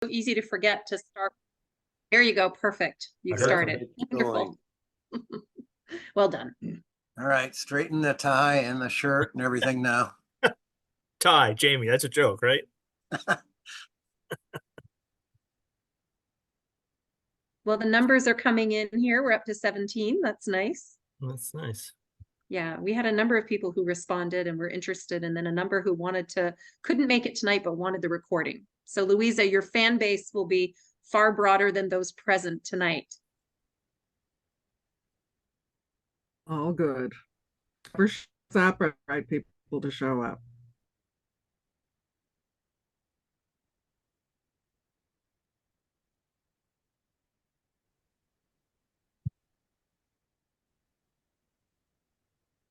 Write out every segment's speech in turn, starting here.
easy to forget to start. There you go. Perfect. You've started. Wonderful. Well done. All right, straighten the tie and the shirt and everything now. Tie, Jamie, that's a joke, right? Well, the numbers are coming in here. We're up to 17. That's nice. That's nice. Yeah, we had a number of people who responded and were interested, and then a number who couldn't make it tonight, but wanted the recording. So Louisa, your fan base will be far broader than those present tonight. All good. For sure, right people to show up.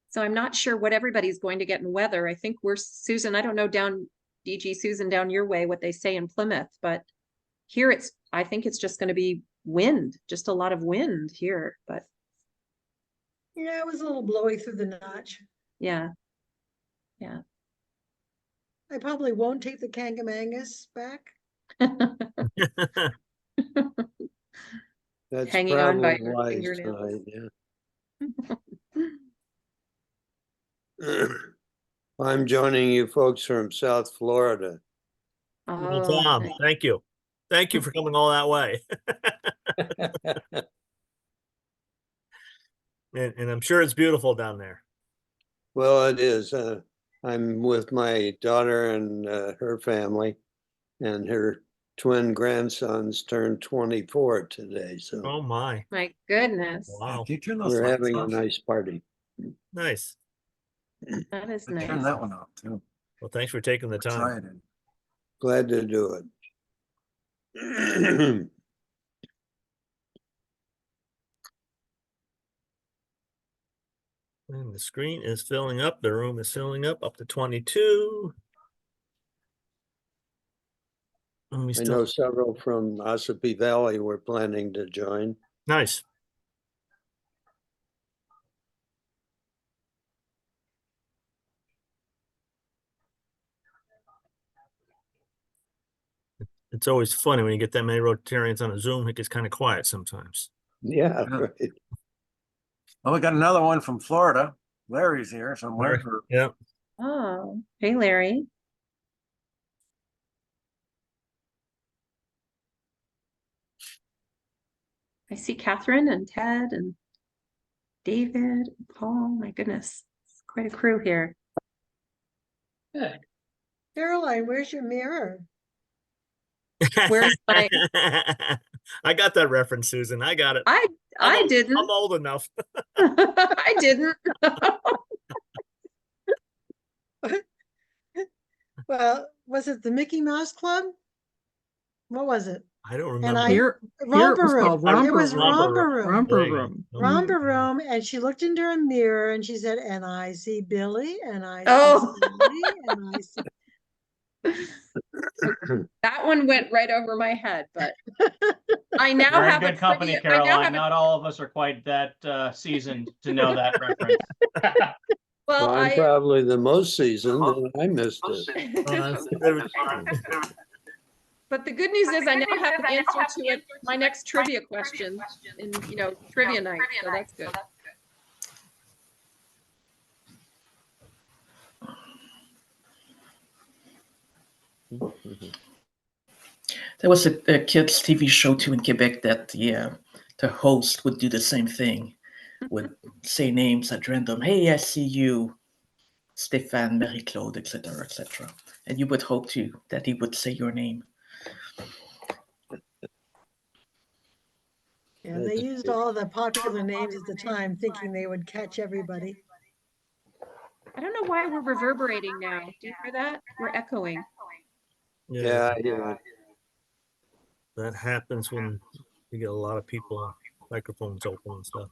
So I'm not sure what everybody's going to get in weather. I think Susan, I don't know down DG Susan down your way what they say in Plymouth, but here I think it's just going to be wind, just a lot of wind here, but. Yeah, it was a little blowy through the notch. Yeah. Yeah. I probably won't take the Kangamangas back. That's Hanging on by probably your wise fingernails. tonight, yeah. I'm joining you folks from South Florida. Well, Oh, Tom, nice. thank you. Thank you for coming all that way. And I'm sure it's beautiful down there. Well, it is. I'm with my daughter and her family, and her twin grandsons turned 24 today. So Oh my. My goodness. Wow. we're having a nice party. Nice. That is Turn nice. that one off too. Well, thanks for taking the time. Excited. Glad to do it. And the screen is filling up. The room is filling up to 22. And we I know several from Ossipee Valley were planning to join. Nice. It's always funny when you get that many Rotarians on a Zoom, it gets kind of quiet sometimes. Yeah, Yeah. right. Well, we got another one from Florida. Larry's here somewhere. Yeah. Oh, hey, Larry. I see Catherine and Ted and David and Paul. My goodness, it's quite a crew here. Good. Caroline, where's your mirror? Where's my? I got that reference, Susan. I got it. I didn't. I'm old enough. I didn't. Well, was it the Mickey Mouse Club? What was it? I don't And remember. Here it was called It was Romper Romper Room. Romper There you Room. go. Romper Room, and she looked into a mirror and she said, "And I see Billy, and I see Oh. Billy, and I see." That one went right over my head, but I now You're in have good company, Caroline. Not all of us are quite that seasoned to know that reference. Well, I'm probably the most seasoned, and I missed it. But the good news is I now have an answer to it, my next trivia question in, trivia night. So that's good. There was a kids TV show too in Quebec that the host would do the same thing, would say names at random. Hey, I see you, Stéphane, Marie-Claude, etc., etc. And you would hope that he would say your name. Yeah, they used all the popular names at the time, thinking they would catch everybody. I don't know why we're reverberating now. Do you hear that? We're echoing. Yeah, I hear it. That happens when you get a lot of people, microphones open and stuff.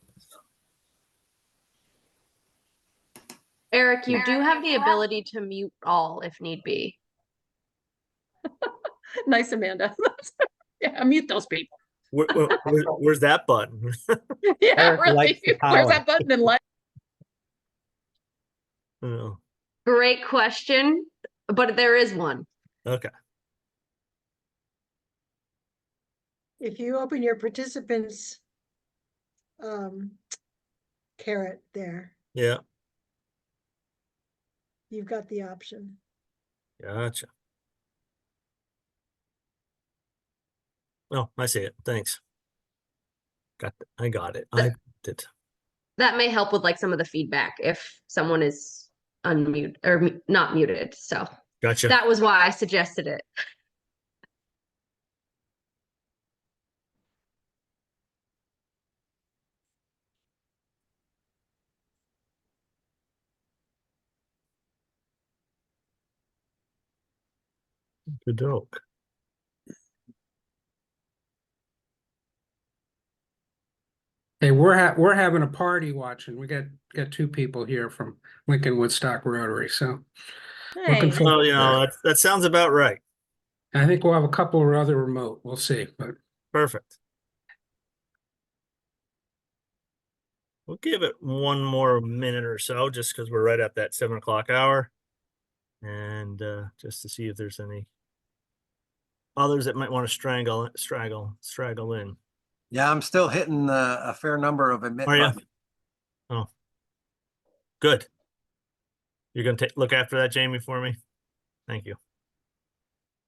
Eric, you do have the ability to mute all if need be. Nice, Amanda. Yeah, mute those people. Where's that button? Yeah, Eric really. likes the Where's power. that button in life? Oh, Great question, but there is one. okay. If you open your participants carrot there, Yeah, you've got the option. gotcha. Oh, I see it. Thanks. I got it. I got it. That may help with like some of the feedback if someone is unmute or not muted. So Gotcha. that was why I suggested it. Good joke. Hey, we're having a party watching. We got two people here from Lincoln Woodstock Rotary, so looking Nice. forward Well, to that. that sounds about right. I think we'll have a couple or other remote. We'll see, but Perfect. We'll give it one more minute or so, just because we're right at that 7 o'clock hour, and just to see if there's any others that might want to straggle in. Yeah, I'm still hitting a fair number of admit Are you? buttons. Oh, good. You're gonna look after that, Jamie, for me. Thank you.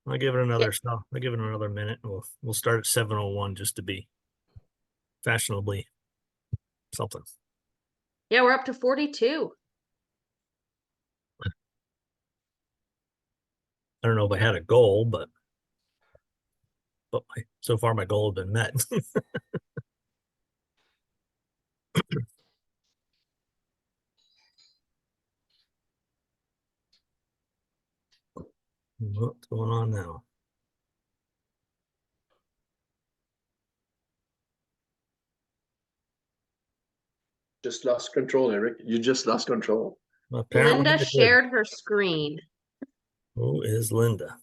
I'll give it another. So I'll give it another minute, and we'll start at 7:01 just to be fashionably something. Yeah, we're up to 42. I don't know if I had a goal, but so far my goal has been met. What's going on now? Just lost control, Eric. You just lost control. Apparently Linda I did. shared her screen. Who is Linda?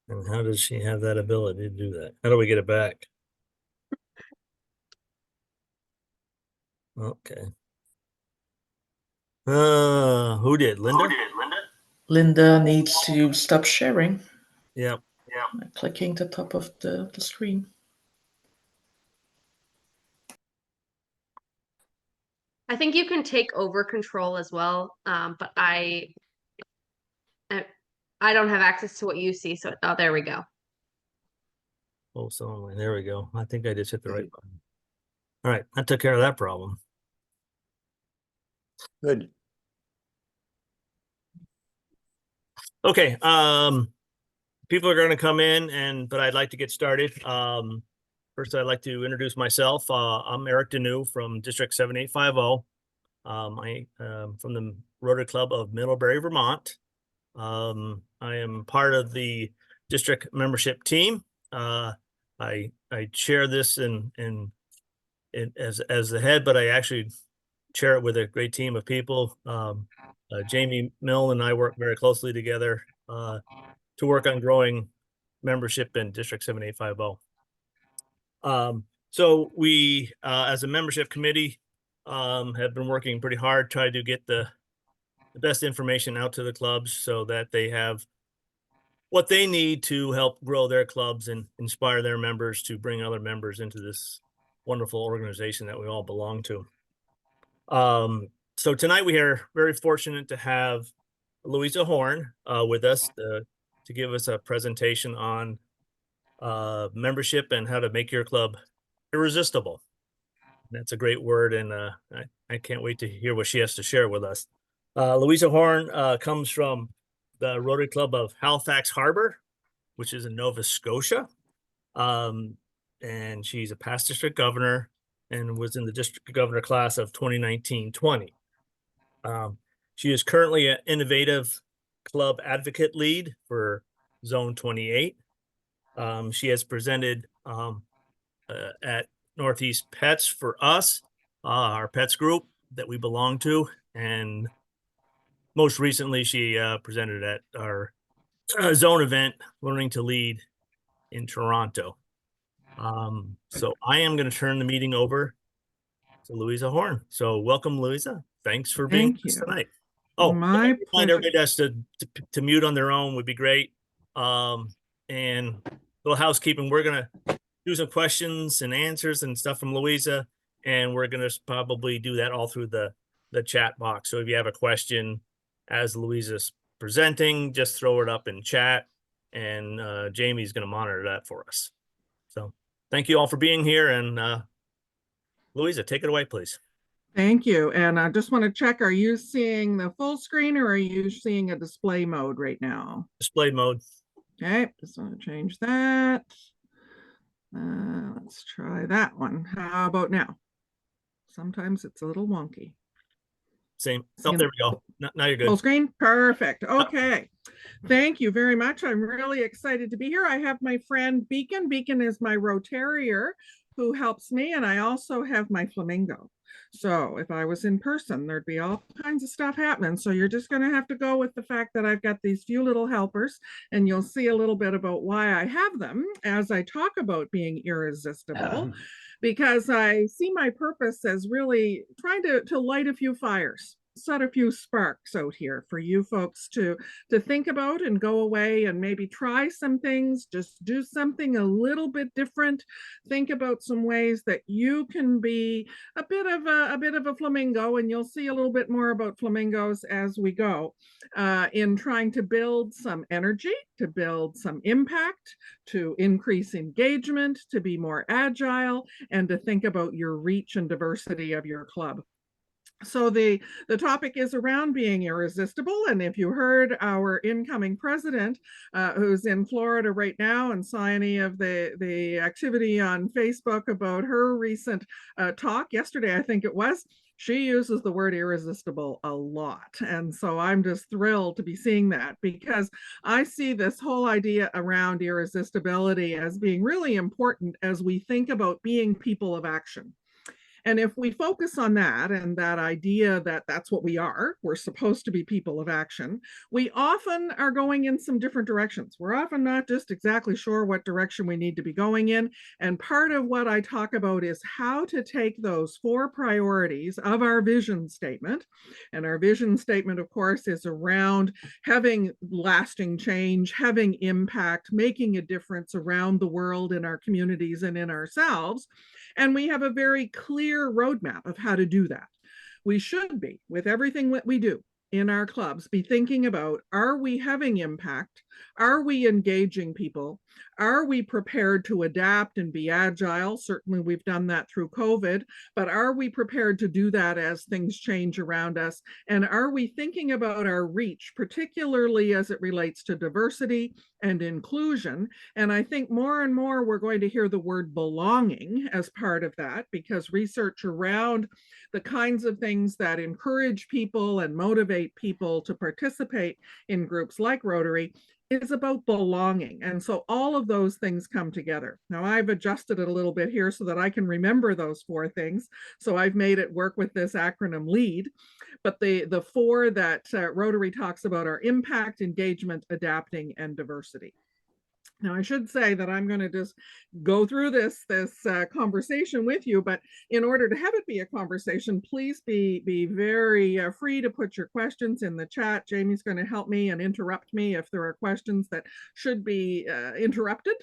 And how does she have that ability to do that? How do we get it back? Okay. Who did? Linda? Linda needs to stop sharing. Yep. By clicking the top of the screen. I think you can take over control as well, but I don't have access to what you see. So, oh, there we go. Oh, so there we go. I think I just hit the right button. All right, I took care of that problem. Good. Okay, people are going to come in, but I'd like to get started. First, I'd like to introduce myself. I'm Eric Deneau from District 7850. I am from the Rotary Club of Middlebury, Vermont. I am part of the district membership team. I chair this as the head, but I actually chair it with a great team of people. Jamie Mill and I work very closely together to work on growing membership in District 7850. So we, as a membership committee, have been working pretty hard, trying to get the best information out to the clubs so that they have what they need to help grow their clubs and inspire their members to bring other members into this wonderful organization that we all belong to. So tonight we are very fortunate to have Louisa Horne with us to give us a presentation on membership and how to make your club irresistible. That's a great word, and I can't wait to hear what she has to share with us. Louisa Horne comes from the Rotary Club of Halifax Harbor, which is in Nova Scotia. And she's a past district governor and was in the district governor class of 2019-20. She is currently an innovative club advocate lead for Zone 28. She has presented at Northeast Pets for us, our pets group that we belong to. And most recently, she presented at our zone event, Learning to Lead in Toronto. So I am going to turn the meeting over to Louisa Horne. So welcome, Louisa. Thanks for being with us tonight. Oh, My remind pleasure. everybody that's to mute on their own would be great. And a little housekeeping. We're gonna do some questions and answers and stuff from Louisa, and we're gonna probably do that all through the chat box. So if you have a question as Louisa's presenting, just throw it up in chat, and Jamie's gonna monitor that for us. So thank you all for being here, and Louisa, take it away, please. Thank you. And I just want to check, are you seeing the full screen or are you seeing a display mode right now? Display mode. Okay, just want to change that. Let's try that one. How about now? Sometimes it's a little wonky. Same. Oh, there we go. Now you're good. Full screen? Perfect. Okay. Thank you very much. I'm really excited to be here. I have my friend Beacon. Beacon is my Rotarier who helps me, and I also have my flamingo. So if I was in person, there'd be all kinds of stuff happening. So you're just going to have to go with the fact that I've got these few little helpers, and you'll see a little bit about why I have them as I talk about being irresistible, because I see my purpose as really trying to light a few fires, set a few sparks out here for you folks to think about and go away and maybe try some things, just do something a little bit different. Think about some ways that you can be a bit of a flamingo, and you'll see a little bit more about flamingos as we go, in trying to build some energy, to build some impact, to increase engagement, to be more agile, and to think about your reach and diversity of your club. So the topic is around being irresistible. And if you heard our incoming president, who's in Florida right now, and saw any of the activity on Facebook about her recent talk yesterday, I think it was, she uses the word irresistible a lot. And so I'm just thrilled to be seeing that, because I see this whole idea around irresistibility as being really important as we think about being people of action. And if we focus on that and that idea that that's what we are, we're supposed to be people of action, we often are going in some different directions. We're often not just exactly sure what direction we need to be going in. And part of what I talk about is how to take those 4 priorities of our vision statement. And our vision statement, of course, is around having lasting change, having impact, making a difference around the world, in our communities, and in ourselves. And we have a very clear roadmap of how to do that. We should be, with everything that we do in our clubs, be thinking about, are we having impact? Are we engaging people? Are we prepared to adapt and be agile? Certainly we've done that through COVID, but are we prepared to do that as things change around us? And are we thinking about our reach, particularly as it relates to diversity and inclusion? And I think more and more we're going to hear the word belonging as part of that, because research around the kinds of things that encourage people and motivate people to participate in groups like Rotary is about belonging. And so all of those things come together. Now I've adjusted it a little bit here so that I can remember those 4 things. So I've made it work with this acronym LEAD. But the 4 that Rotary talks about are impact, engagement, adapting, and diversity. Now, I should say that I'm going to just go through this conversation with you, but in order to have it be a conversation, please be very free to put your questions in the chat. Jamie's going to help me and interrupt me if there are questions that should be interrupted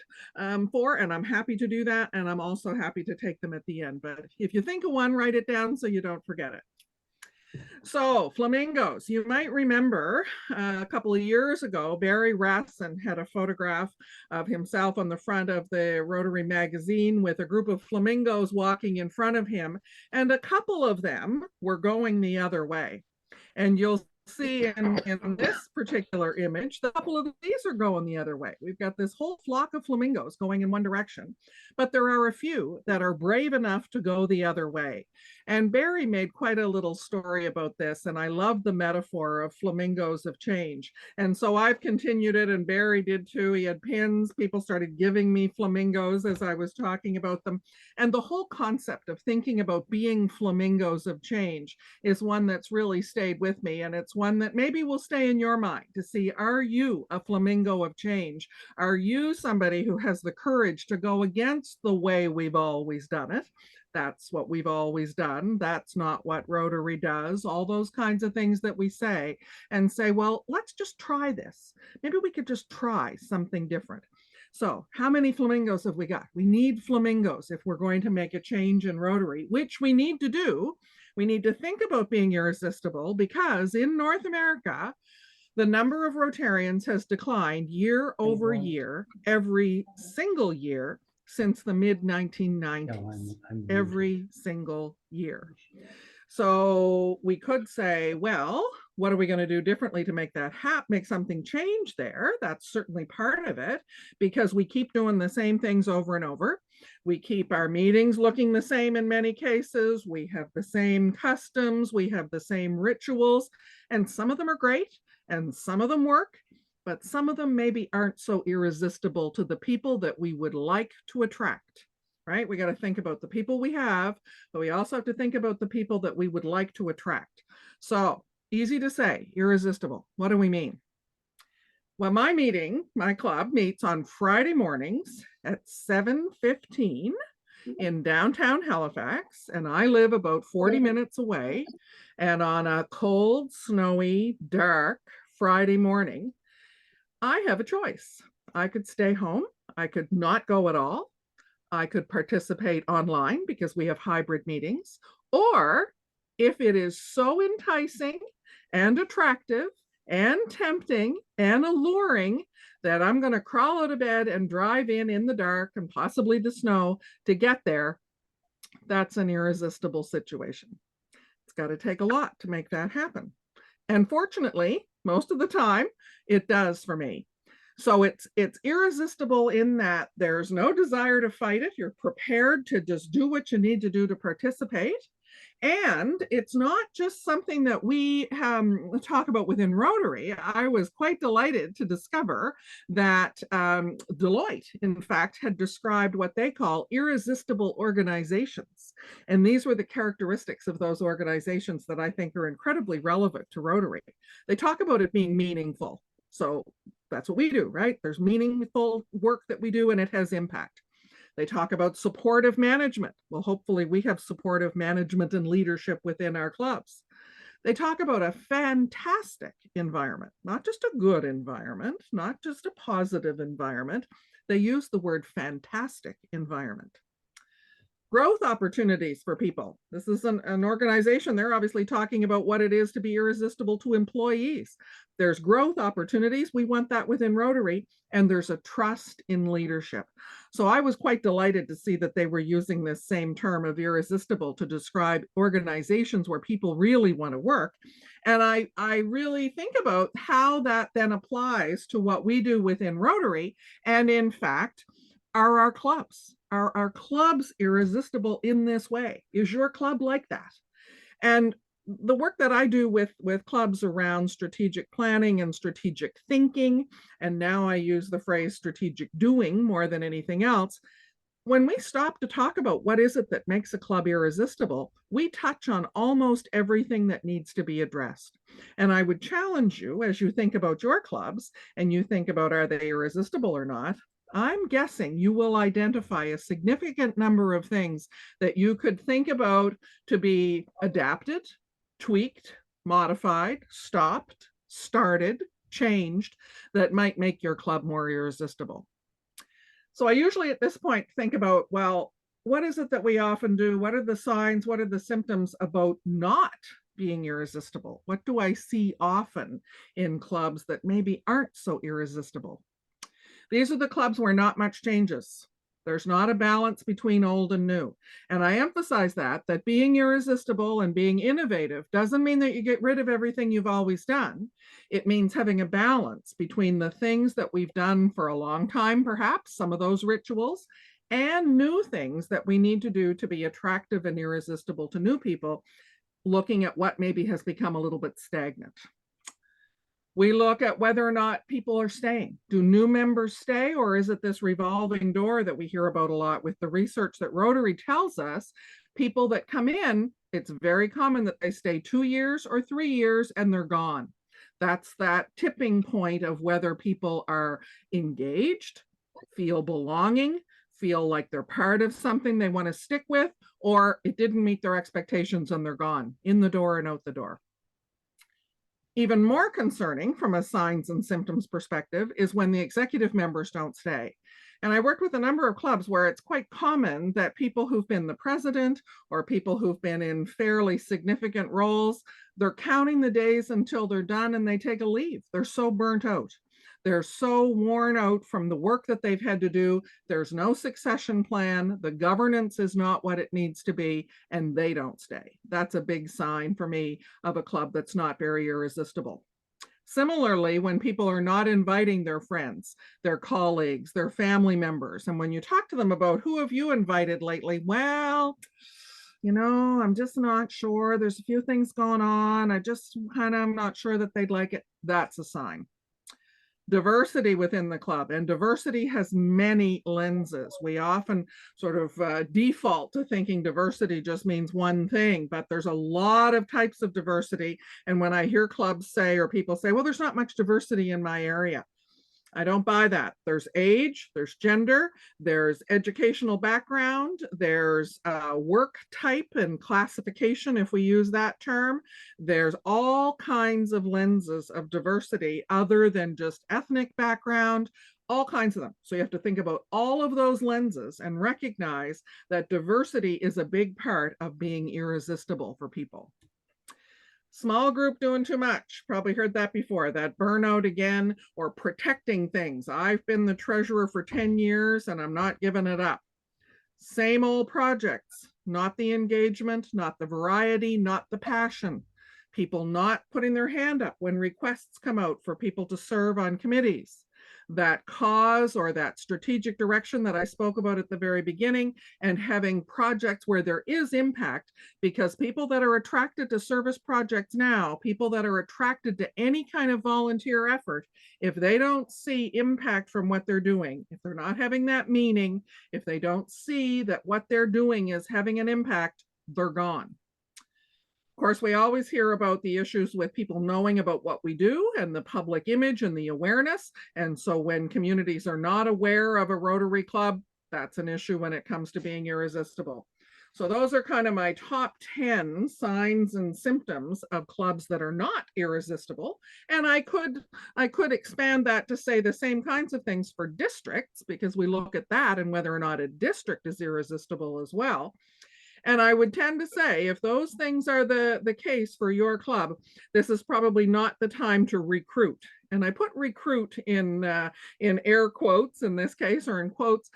for, and I'm happy to do that, and I'm also happy to take them at the end. But if you think of one, write it down so you don't forget it. So flamingos, you might remember a couple of years ago, Barry Rasson had a photograph of himself on the front of the Rotary magazine with a group of flamingos walking in front of him, and a couple of them were going the other way. And you'll see in this particular image, a couple of these are going the other way. We've got this whole flock of flamingos going in one direction, but there are a few that are brave enough to go the other way. And Barry made quite a little story about this, and I love the metaphor of flamingos of change. And so I've continued it, and Barry did too. He had pins. People started giving me flamingos as I was talking about them. And the whole concept of thinking about being flamingos of change is one that's really stayed with me, and it's one that maybe will stay in your mind to see, are you a flamingo of change? Are you somebody who has the courage to go against the way we've always done it? That's what we've always done. That's not what Rotary does. All those kinds of things that we say, and say, well, let's just try this. Maybe we could just try something different. So how many flamingos have we got? We need flamingos if we're going to make a change in Rotary, which we need to do. We need to think about being irresistible because in North America, the number of Rotarians has declined year over year, every single year since the mid 1990s, every single year. So we could say, well, what are we going to do differently to make that make something change there? That's certainly part of it, because we keep doing the same things over and over. We keep our meetings looking the same in many cases. We have the same customs. We have the same rituals, and some of them are great and some of them work, but some of them maybe aren't so irresistible to the people that we would like to attract. Right? We got to think about the people we have, but we also have to think about the people that we would like to attract. So easy to say, irresistible. What do we mean? Well, my club meets on Friday mornings at 7:15 in downtown Halifax, and I live about 40 minutes away. And on a cold, snowy, dark Friday morning, I have a choice. I could stay home. I could not go at all. I could participate online because we have hybrid meetings, or if it is so enticing and attractive and tempting and alluring that I'm going to crawl out of bed and drive in the dark and possibly the snow to get there, that's an irresistible situation. It's got to take a lot to make that happen. And fortunately, most of the time, it does for me. So it's irresistible in that there's no desire to fight it. You're prepared to just do what you need to do to participate. And it's not just something that we talk about within Rotary. I was quite delighted to discover that Deloitte, in fact, had described what they call irresistible organizations. And these were the characteristics of those organizations that I think are incredibly relevant to Rotary. They talk about it being meaningful. So that's what we do, right? There's meaningful work that we do and it has impact. They talk about supportive management. Well, hopefully we have supportive management and leadership within our clubs. They talk about a fantastic environment, not just a good environment, not just a positive environment. They use the word fantastic environment. Growth opportunities for people. This is an organization. They're obviously talking about what it is to be irresistible to employees. There's growth opportunities. We want that within Rotary, and there's a trust in leadership. So I was quite delighted to see that they were using this same term of irresistible to describe organizations where people really want to work. And I really think about how that then applies to what we do within Rotary. And in fact, are our clubs. Are our clubs irresistible in this way? Is your club like that? And the work that I do with clubs around strategic planning and strategic thinking, and now I use the phrase strategic doing more than anything else, when we stop to talk about what is it that makes a club irresistible, we touch on almost everything that needs to be addressed. And I would challenge you, as you think about your clubs and you think about, are they irresistible or not? I'm guessing you will identify a significant number of things that you could think about to be adapted, tweaked, modified, stopped, started, changed, that might make your club more irresistible. So I usually at this point think about, well, what is it that we often do? What are the signs? What are the symptoms about not being irresistible? What do I see often in clubs that maybe aren't so irresistible? These are the clubs where not much changes. There's not a balance between old and new. And I emphasize that being irresistible and being innovative doesn't mean that you get rid of everything you've always done. It means having a balance between the things that we've done for a long time, perhaps, some of those rituals, and new things that we need to do to be attractive and irresistible to new people, looking at what maybe has become a little bit stagnant. We look at whether or not people are staying. Do new members stay, or is it this revolving door that we hear about a lot with the research that Rotary tells us? People that come in, it's very common that they stay 2 years or 3 years and they're gone. That's that tipping point of whether people are engaged, feel belonging, feel like they're part of something they want to stick with, or it didn't meet their expectations and they're gone, in the door and out the door. Even more concerning from a signs and symptoms perspective is when the executive members don't stay. And I worked with a number of clubs where it's quite common that people who've been the president or people who've been in fairly significant roles, they're counting the days until they're done and they take a leave. They're so burnt out. They're so worn out from the work that they've had to do. There's no succession plan. The governance is not what it needs to be, and they don't stay. That's a big sign for me of a club that's not very irresistible. Similarly, when people are not inviting their friends, their colleagues, their family members, and when you talk to them about who have you invited lately, well, you know, I'm just not sure. There's a few things going on. I just kind of am not sure that they'd like it. That's a sign. Diversity within the club, and diversity has many lenses. We often sort of default to thinking diversity just means one thing, but there's a lot of types of diversity. And when I hear clubs say, or people say, well, there's not much diversity in my area, I don't buy that. There's age, there's gender, there's educational background, there's work type and classification, if we use that term. There's all kinds of lenses of diversity other than just ethnic background, all kinds of them. So you have to think about all of those lenses and recognize that diversity is a big part of being irresistible for people. Small group doing too much. Probably heard that before, that burnout again, or protecting things. I've been the treasurer for 10 years and I'm not giving it up. Same old projects, not the engagement, not the variety, not the passion. People not putting their hand up when requests come out for people to serve on committees. That cause or that strategic direction that I spoke about at the very beginning, and having projects where there is impact, because people that are attracted to service projects now, people that are attracted to any kind of volunteer effort, if they don't see impact from what they're doing, if they're not having that meaning, if they don't see that what they're doing is having an impact, they're gone. Of course, we always hear about the issues with people knowing about what we do and the public image and the awareness. And so when communities are not aware of a Rotary Club, that's an issue when it comes to being irresistible. So those are kind of my top 10 signs and symptoms of clubs that are not irresistible. And I could expand that to say the same kinds of things for districts, because we look at that and whether or not a district is irresistible as well. And I would tend to say, if those things are the case for your club, this is probably not the time to recruit. And I put recruit in air quotes in this case, or in quotes,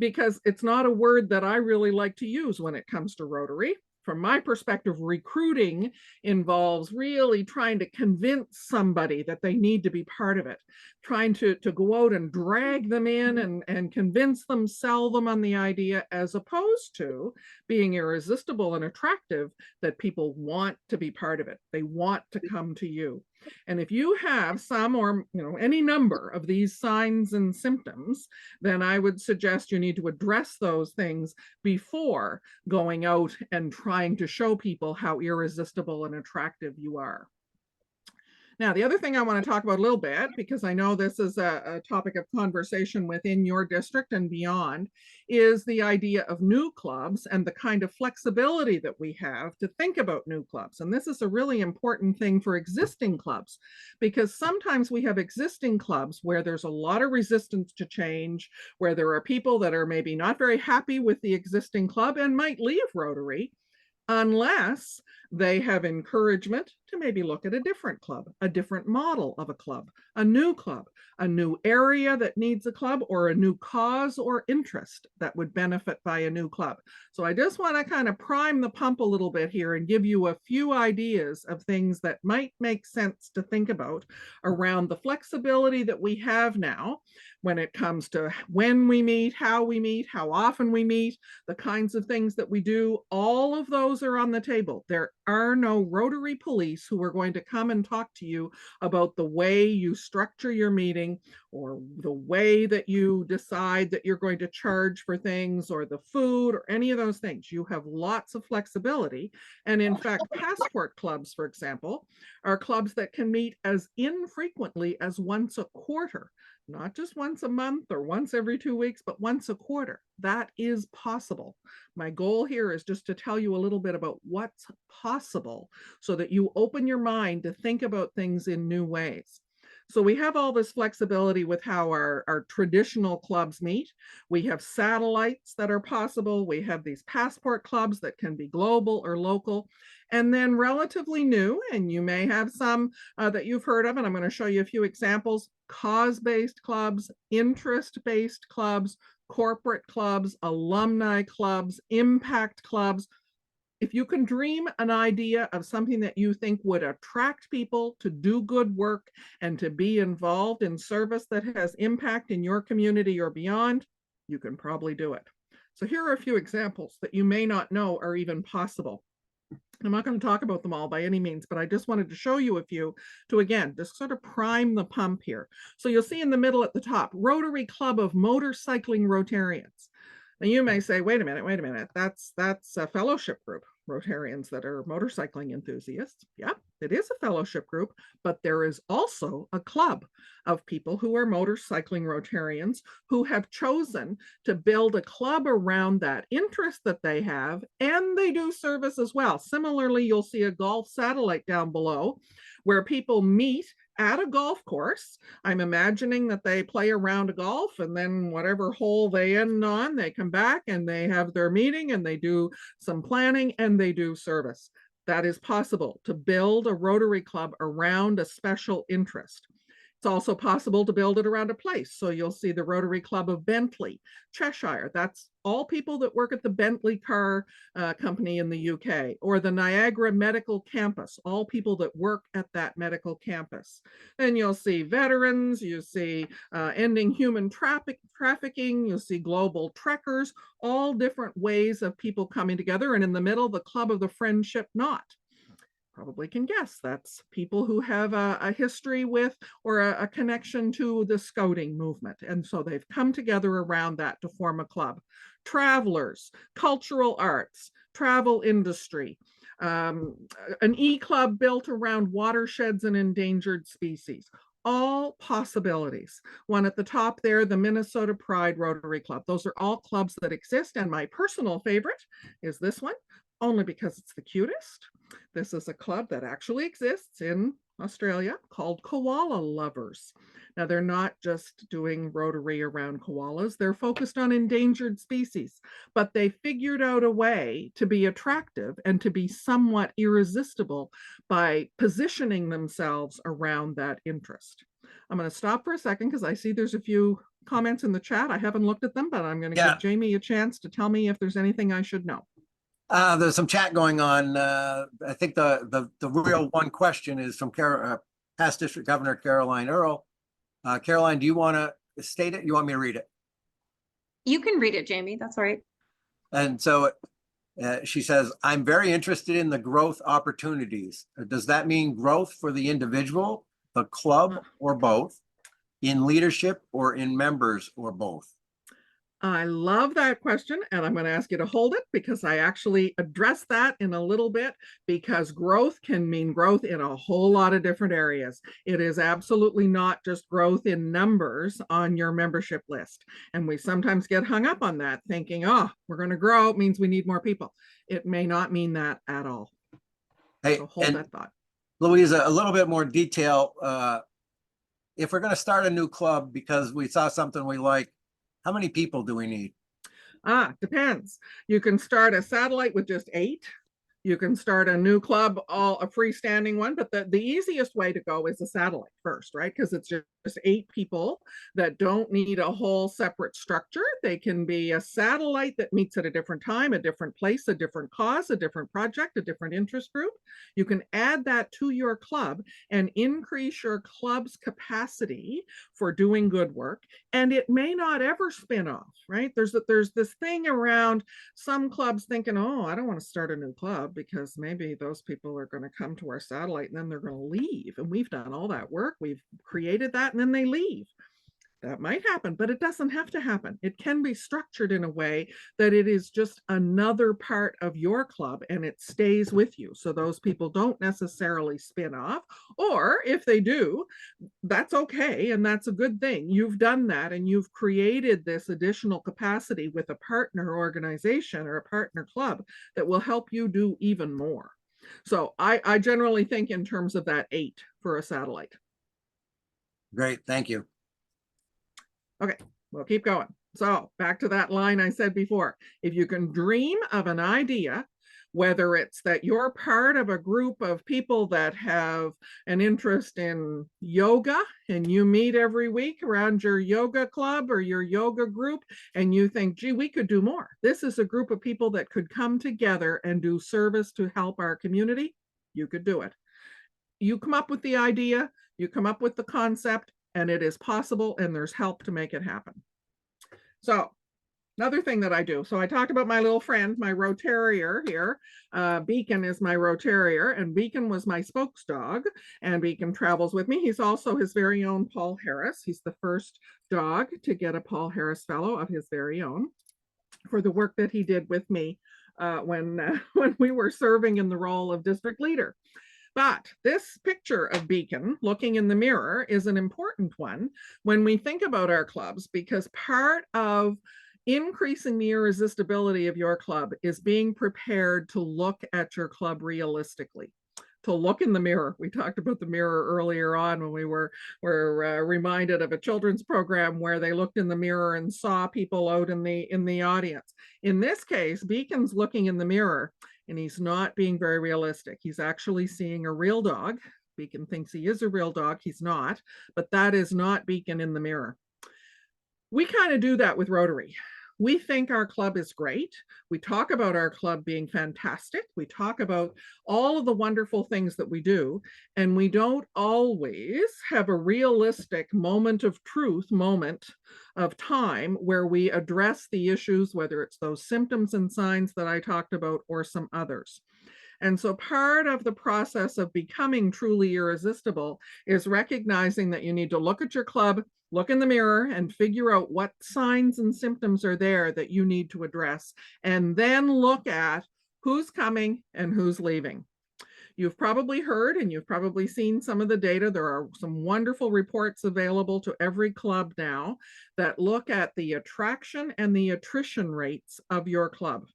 because it's not a word that I really like to use when it comes to Rotary. From my perspective, recruiting involves really trying to convince somebody that they need to be part of it, trying to go out and drag them in and convince them, sell them on the idea, as opposed to being irresistible and attractive, that people want to be part of it. They want to come to you. And if you have some or any number of these signs and symptoms, then I would suggest you need to address those things before going out and trying to show people how irresistible and attractive you are. Now, the other thing I want to talk about a little bit, because I know this is a topic of conversation within your district and beyond, is the idea of new clubs and the kind of flexibility that we have to think about new clubs. And this is a really important thing for existing clubs, because sometimes we have existing clubs where there's a lot of resistance to change, where there are people that are maybe not very happy with the existing club and might leave Rotary, unless they have encouragement to maybe look at a different club, a different model of a club, a new area that needs a club, or a new cause or interest that would benefit by a new club. So I just want to kind of prime the pump a little bit here and give you a few ideas of things that might make sense to think about around the flexibility that we have now when it comes to when we meet, how often we meet, the kinds of things that we do. All of those are on the table. There are no Rotary police who are going to come and talk to you about the way you structure your meeting, or the way that you decide that you're going to charge for things, or the food, or any of those things. You have lots of flexibility. And in fact, passport clubs, for example, are clubs that can meet as infrequently as once a quarter. not just once a month or once every 2 weeks, but once a quarter. That is possible. My goal here is just to tell you a little bit about what's possible so that you open your mind to think about things in new ways. So we have all this flexibility with how our traditional clubs meet. We have satellites that are possible. We have these passport clubs that can be global or local. And then relatively new, and you may have some that you've heard of, and I'm going to show you a few examples: cause-based clubs, interest-based clubs, corporate clubs, alumni clubs, impact clubs. If you can dream an idea of something that you think would attract people to do good work and to be involved in service that has impact in your community or beyond, you can probably do it. So here are a few examples that you may not know are even possible. I'm not going to talk about them all by any means, but I just wanted to show you a few to, again, just sort of prime the pump here. So you'll see in the middle at the top, Rotary Club of Motorcycling Rotarians. Now you may say, wait a minute, that's a fellowship group, Rotarians that are motorcycling enthusiasts. Yeah, it is a fellowship group, but there is also a club of people who are motorcycling Rotarians who have chosen to build a club around that interest that they have, and they do service as well. Similarly, you'll see a golf satellite down below where people meet at a golf course. I'm imagining that they play a round of golf, and then whatever hole they end on, they come back and they have their meeting and they do some planning and they do service. That is possible, to build a Rotary Club around a special interest. It's also possible to build it around a place. So you'll see the Rotary Club of Bentley, Cheshire. That's all people that work at the Bentley car company in the UK, or the Niagara Medical Campus, all people that work at that medical campus. And you'll see veterans, you see ending human trafficking, you'll see global trekkers, all different ways of people coming together. And in the middle, the Club of the Friendship Knot. Probably can guess that's people who have a history with or a connection to the scouting movement. And so they've come together around that to form a club. Travelers, cultural arts, travel industry, an e-club built around watersheds and endangered species. All possibilities. One at the top there, the Minnesota Pride Rotary Club. Those are all clubs that exist. And my personal favorite is this one, only because it's the cutest. This is a club that actually exists in Australia called Koala Lovers. Now, they're not just doing Rotary around koalas, they're focused on endangered species, but they figured out a way to be attractive and to be somewhat irresistible by positioning themselves around that interest. I'm going to stop for a second because I see there's a few comments in the chat. I haven't looked at them, but I'm going to give Jamie a chance to tell me if there's anything I should know. There's some chat going on. I think the real one question is from past District Governor Caroline Earle. Caroline, do you want to state it? You want me to read it? You can read it, Jamie. That's all right. And so she says, I'm very interested in the growth opportunities. Does that mean growth for the individual, the club, or both? In leadership or in members, or both? I love that question, and I'm going to ask you to hold it because I actually address that in a little bit, because growth can mean growth in a whole lot of different areas. It is absolutely not just growth in numbers on your membership list. And we sometimes get hung up on that thinking, oh, we're going to grow, it means we need more people. It may not mean that at all. Hey, so hold that thought. Louisa, a little bit more detail. If we're going to start a new club because we saw something we like, how many people do we need? Depends. You can start a satellite with just 8. You can start a new club, a freestanding one, but the easiest way to go is a satellite first, right? Because it's just 8 people that don't need a whole separate structure. They can be a satellite that meets at a different time, a different place, a different cause, a different project, a different interest group. You can add that to your club and increase your club's capacity for doing good work. And it may not ever spin off, right? There's this thing around some clubs thinking, oh, I don't want to start a new club because maybe those people are going to come to our satellite and then they're going to leave. And we've done all that work. We've created that and then they leave. That might happen, but it doesn't have to happen. It can be structured in a way that it is just another part of your club and it stays with you. So those people don't necessarily spin off, or if they do, that's okay. And that's a good thing. You've done that and you've created this additional capacity with a partner organization or a partner club that will help you do even more. So I generally think in terms of that 8 for a satellite. Great, thank you. Okay, we'll keep going. So back to that line I said before, if you can dream of an idea, whether it's that you're part of a group of people that have an interest in yoga and you meet every week around your yoga club or your yoga group and you think, gee, we could do more. This is a group of people that could come together and do service to help our community. You could do it. You come up with the idea, you come up with the concept, and it is possible, and there's help to make it happen. So another thing that I do, so I talked about my little friend, my Rotarier here. Beacon is my Rotarier, and Beacon was my spokes dog, and Beacon travels with me. He's also his very own Paul Harris. He's the first dog to get a Paul Harris Fellow of his very own for the work that he did with me when we were serving in the role of district leader. But this picture of Beacon looking in the mirror is an important one when we think about our clubs, because part of increasing the irresistibility of your club is being prepared to look at your club realistically, to look in the mirror. We talked about the mirror earlier on when we were reminded of a children's program where they looked in the mirror and saw people out in the audience. In this case, Beacon's looking in the mirror, and he's not being very realistic. He's actually seeing a real dog. Beacon thinks he is a real dog. He's not, but that is not Beacon in the mirror. We kind of do that with Rotary. We think our club is great. We talk about our club being fantastic. We talk about all of the wonderful things that we do, and we don't always have a realistic moment of truth, moment of time where we address the issues, whether it's those symptoms and signs that I talked about or some others. And so part of the process of becoming truly irresistible is recognizing that you need to look at your club, look in the mirror, and figure out what signs and symptoms are there that you need to address, and then look at who's coming and who's leaving. You've probably heard and you've probably seen some of the data. There are some wonderful reports available to every club now that look at the attraction and the attrition rates of your club.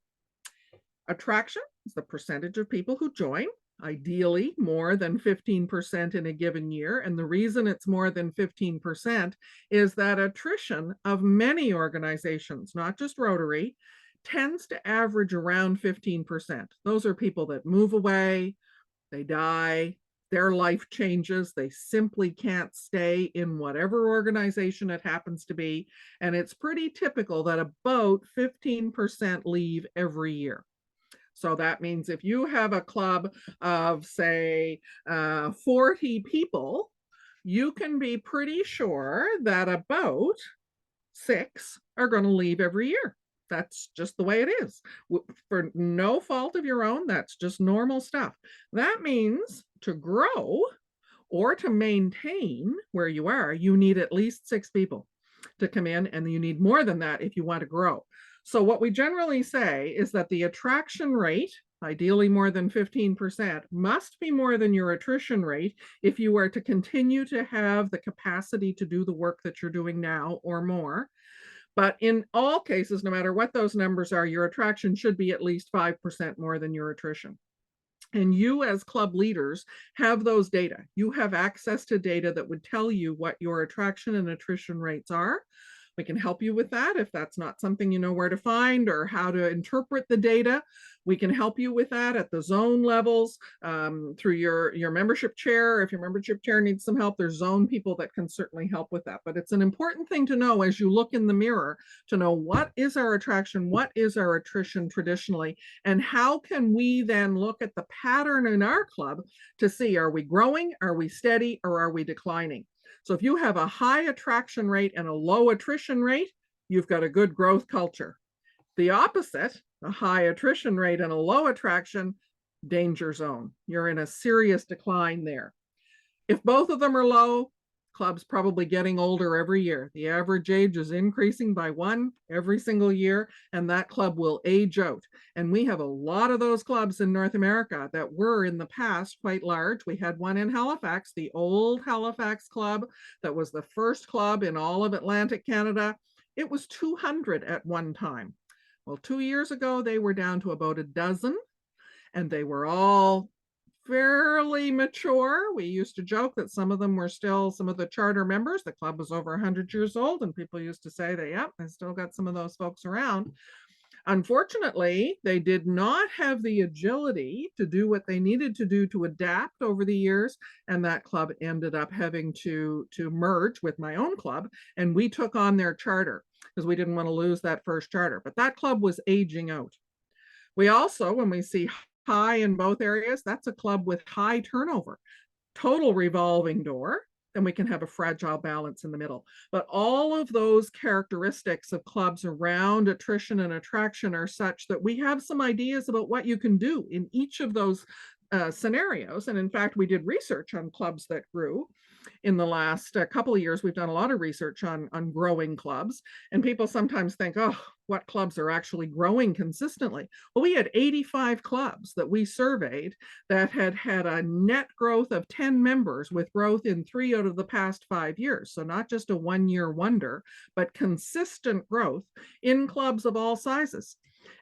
Attraction is the percentage of people who join, ideally more than 15% in a given year. And the reason it's more than 15% is that attrition of many organizations, not just Rotary, tends to average around 15%. Those are people that move away, they die, their life changes, they simply can't stay in whatever organization it happens to be. And it's pretty typical that about 15% leave every year. So that means if you have a club of, say, 40 people, you can be pretty sure that about 6 are going to leave every year. That's just the way it is. For no fault of your own, that's just normal stuff. That means to grow or to maintain where you are, you need at least 6 people to come in, and you need more than that if you want to grow. So what we generally say is that the attraction rate, ideally more than 15%, must be more than your attrition rate if you are to continue to have the capacity to do the work that you're doing now or more. But in all cases, no matter what those numbers are, your attraction should be at least 5% more than your attrition. And you as club leaders have those data. You have access to data that would tell you what your attraction and attrition rates are. We can help you with that if that's not something you know where to find or how to interpret the data. We can help you with that at the zone levels through your membership chair. If your membership chair needs some help, there's zone people that can certainly help with that. But it's an important thing to know as you look in the mirror to know what is our attraction, what is our attrition traditionally, and how can we then look at the pattern in our club to see, are we growing, are we steady, or are we declining? So if you have a high attraction rate and a low attrition rate, you've got a good growth culture. The opposite, a high attrition rate and a low attraction, danger zone. You're in a serious decline there. If both of them are low, club's probably getting older every year. The average age is increasing by 1 every single year, and that club will age out. And we have a lot of those clubs in North America that were in the past quite large. We had one in Halifax, the old Halifax Club, that was the first club in all of Atlantic Canada. It was 200 at one time. Well, 2 years ago, they were down to about a dozen, and they were all fairly mature. We used to joke that some of them were still some of the charter members. The club was over 100 years old, and people used to say that, yep, I still got some of those folks around. Unfortunately, they did not have the agility to do what they needed to do to adapt over the years, and that club ended up having to merge with my own club, and we took on their charter because we didn't want to lose that first charter. But that club was aging out. We also, when we see high in both areas, that's a club with high turnover, total revolving door, then we can have a fragile balance in the middle. But all of those characteristics of clubs around attrition and attraction are such that we have some ideas about what you can do in each of those scenarios. And in fact, we did research on clubs that grew. In the last couple of years, we've done a lot of research on growing clubs, and people sometimes think, oh, what clubs are actually growing consistently? Well, we had 85 clubs that we surveyed that had had a net growth of 10 members with growth in 3 out of the past 5 years. So not just a one-year wonder, but consistent growth in clubs of all sizes.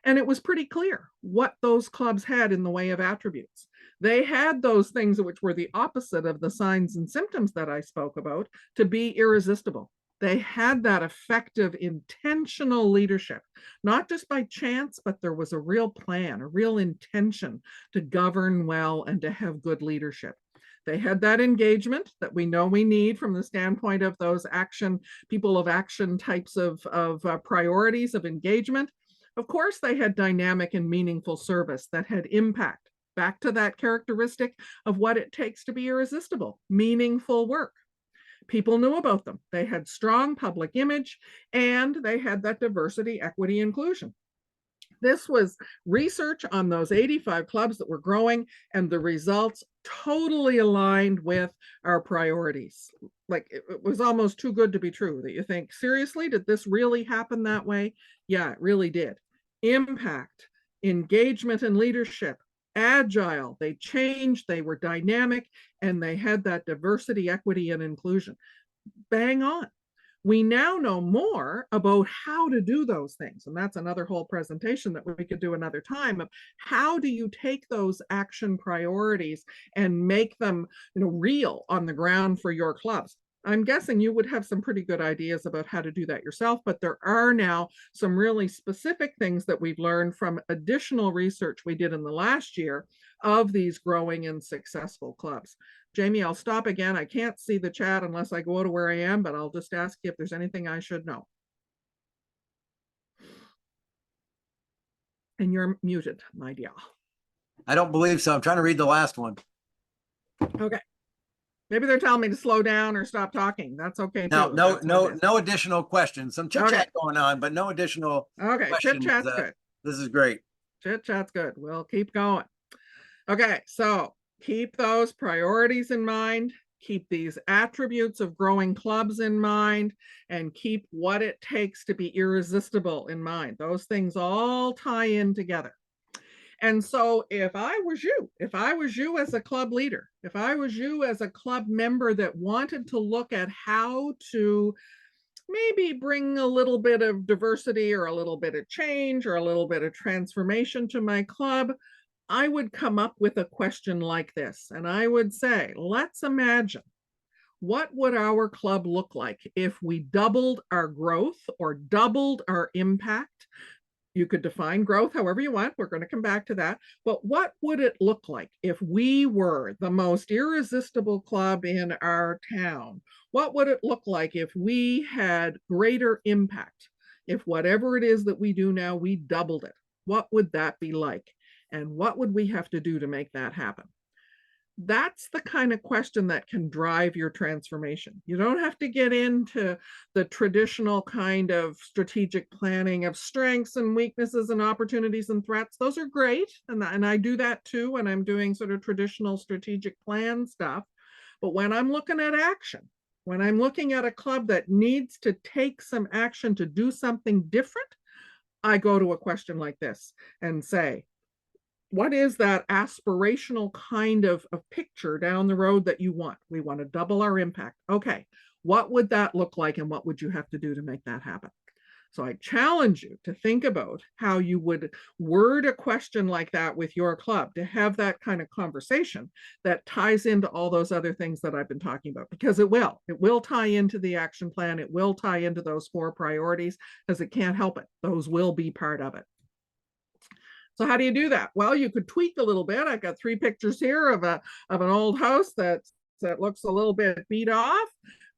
And it was pretty clear what those clubs had in the way of attributes. They had those things which were the opposite of the signs and symptoms that I spoke about to be irresistible. They had that effective, intentional leadership, not just by chance, but there was a real plan, a real intention to govern well and to have good leadership. They had that engagement that we know we need from the standpoint of those action, people of action types of priorities of engagement. Of course, they had dynamic and meaningful service that had impact. Back to that characteristic of what it takes to be irresistible, meaningful work. People knew about them. They had strong public image, and they had that diversity, equity, inclusion. This was research on those 85 clubs that were growing, and the results totally aligned with our priorities. Like, it was almost too good to be true that you think, seriously, did this really happen that way? Yeah, it really did. Impact, engagement and leadership, agile, they changed, they were dynamic, and they had that diversity, equity, and inclusion. Bang on. We now know more about how to do those things. And that's another whole presentation that we could do another time of how do you take those action priorities and make them, real on the ground for your clubs. I'm guessing you would have some pretty good ideas about how to do that yourself, but there are now some really specific things that we've learned from additional research we did in the last year of these growing and successful clubs. Jamie, I'll stop again. I can't see the chat unless I go to where I am, but I'll just ask you if there's anything I should know. And you're muted, my dear. I don't believe so. I'm trying to read the last one. Okay. Maybe they're telling me to slow down or stop talking. That's okay. No additional questions. Some chit chat going on, but no additional. Okay, chit chat's good. This is great. Chit chat's good. We'll keep going. Okay, so keep those priorities in mind. Keep these attributes of growing clubs in mind, and keep what it takes to be irresistible in mind. Those things all tie in together. And so if I was you as a club leader, if I was you as a club member that wanted to look at how to maybe bring a little bit of diversity or a little bit of change or a little bit of transformation to my club, I would come up with a question like this. And I would say, let's imagine, what would our club look like if we doubled our growth or doubled our impact? You could define growth however you want. We're going to come back to that. But what would it look like if we were the most irresistible club in our town? What would it look like if we had greater impact? If whatever it is that we do now, we doubled it? What would that be like? And what would we have to do to make that happen? That's the kind of question that can drive your transformation. You don't have to get into the traditional kind of strategic planning of strengths and weaknesses and opportunities and threats. Those are great. And I do that too when I'm doing sort of traditional strategic plan stuff. But when I'm looking at action, When I'm looking at a club that needs to take some action to do something different, I go to a question like this and say, what is that aspirational kind of picture down the road that you want? We want to double our impact. Okay, what would that look like and what would you have to do to make that happen? So I challenge you to think about how you would word a question like that with your club, to have that kind of conversation that ties into all those other things that I've been talking about, because it will tie into the action plan. It will tie into those 4 priorities, because it can't help it. Those will be part of it. So how do you do that? Well, you could tweak a little bit. I've got 3 pictures here of an old house that looks a little bit beat off.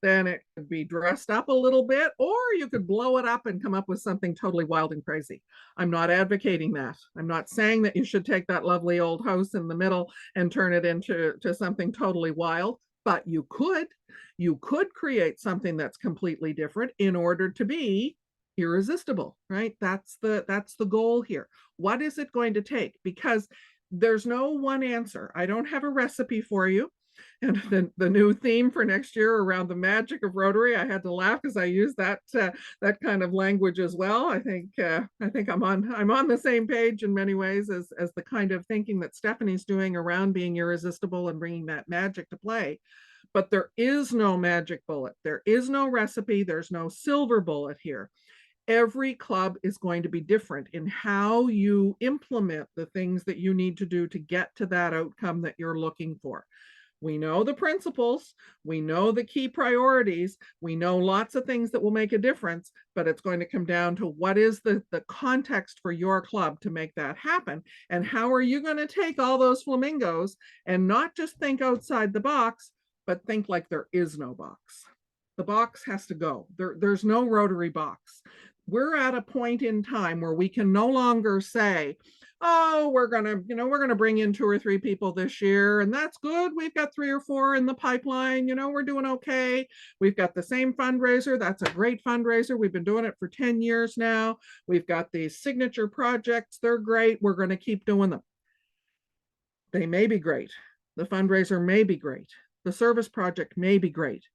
Then it could be dressed up a little bit, or you could blow it up and come up with something totally wild and crazy. I'm not advocating that. I'm not saying that you should take that lovely old house in the middle and turn it into something totally wild, but you could create something that's completely different in order to be irresistible, right? That's the goal here. What is it going to take? Because there's no one answer. I don't have a recipe for you. And the new theme for next year around the magic of Rotary, I had to laugh because I use that kind of language as well. I think I'm on the same page in many ways as the kind of thinking that Stephanie's doing around being irresistible and bringing that magic to play. But there is no magic bullet. There is no recipe. There's no silver bullet here. Every club is going to be different in how you implement the things that you need to do to get to that outcome that you're looking for. We know the principles, we know the key priorities, we know lots of things that will make a difference, but it's going to come down to what is the context for your club to make that happen. And how are you going to take all those flamingos and not just think outside the box, but think like there is no box. The box has to go. There's no Rotary box. We're at a point in time where we can no longer say, oh, we're gonna bring in 2 or 3 people this year, and that's good. We've got 3 or 4 in the pipeline. We're doing okay. We've got the same fundraiser. That's a great fundraiser. We've been doing it for 10 years now. We've got these signature projects. They're great. We're going to keep doing them. They may be great. The fundraiser may be great. The service project may be great.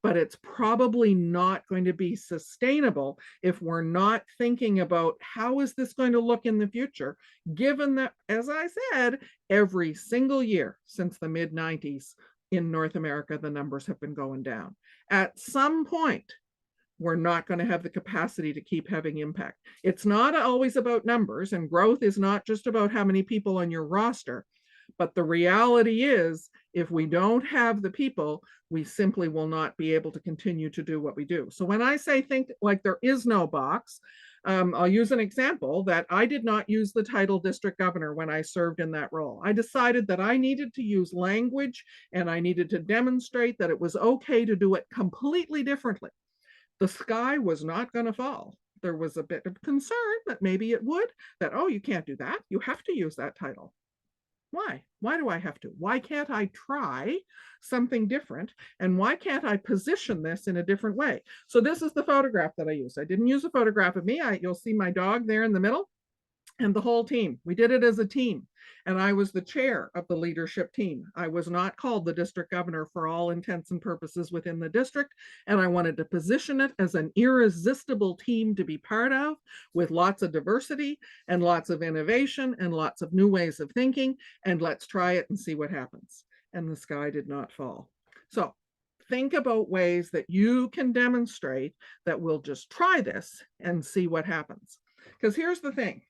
But it's probably not going to be sustainable if we're not thinking about how is this going to look in the future, given that, as I said, every single year since the mid-90s in North America, the numbers have been going down. At some point, we're not going to have the capacity to keep having impact. It's not always about numbers, and growth is not just about how many people on your roster. But the reality is, if we don't have the people, we simply will not be able to continue to do what we do. So when I say think like there is no box, I'll use an example that I did not use the title district governor when I served in that role. I decided that I needed to use language and I needed to demonstrate that it was okay to do it completely differently. The sky was not going to fall. There was a bit of concern that maybe it would, that, oh, you can't do that. You have to use that title. Why? Why do I have to? Why can't I try something different? And why can't I position this in a different way? So this is the photograph that I used. I didn't use a photograph of me. You'll see my dog there in the middle and the whole team. We did it as a team. And I was the chair of the leadership team. I was not called the district governor for all intents and purposes within the district. And I wanted to position it as an irresistible team to be part of, with lots of diversity and lots of innovation and lots of new ways of thinking. And let's try it and see what happens. And the sky did not fall. So think about ways that you can demonstrate that we'll just try this and see what happens. Because here's the thing.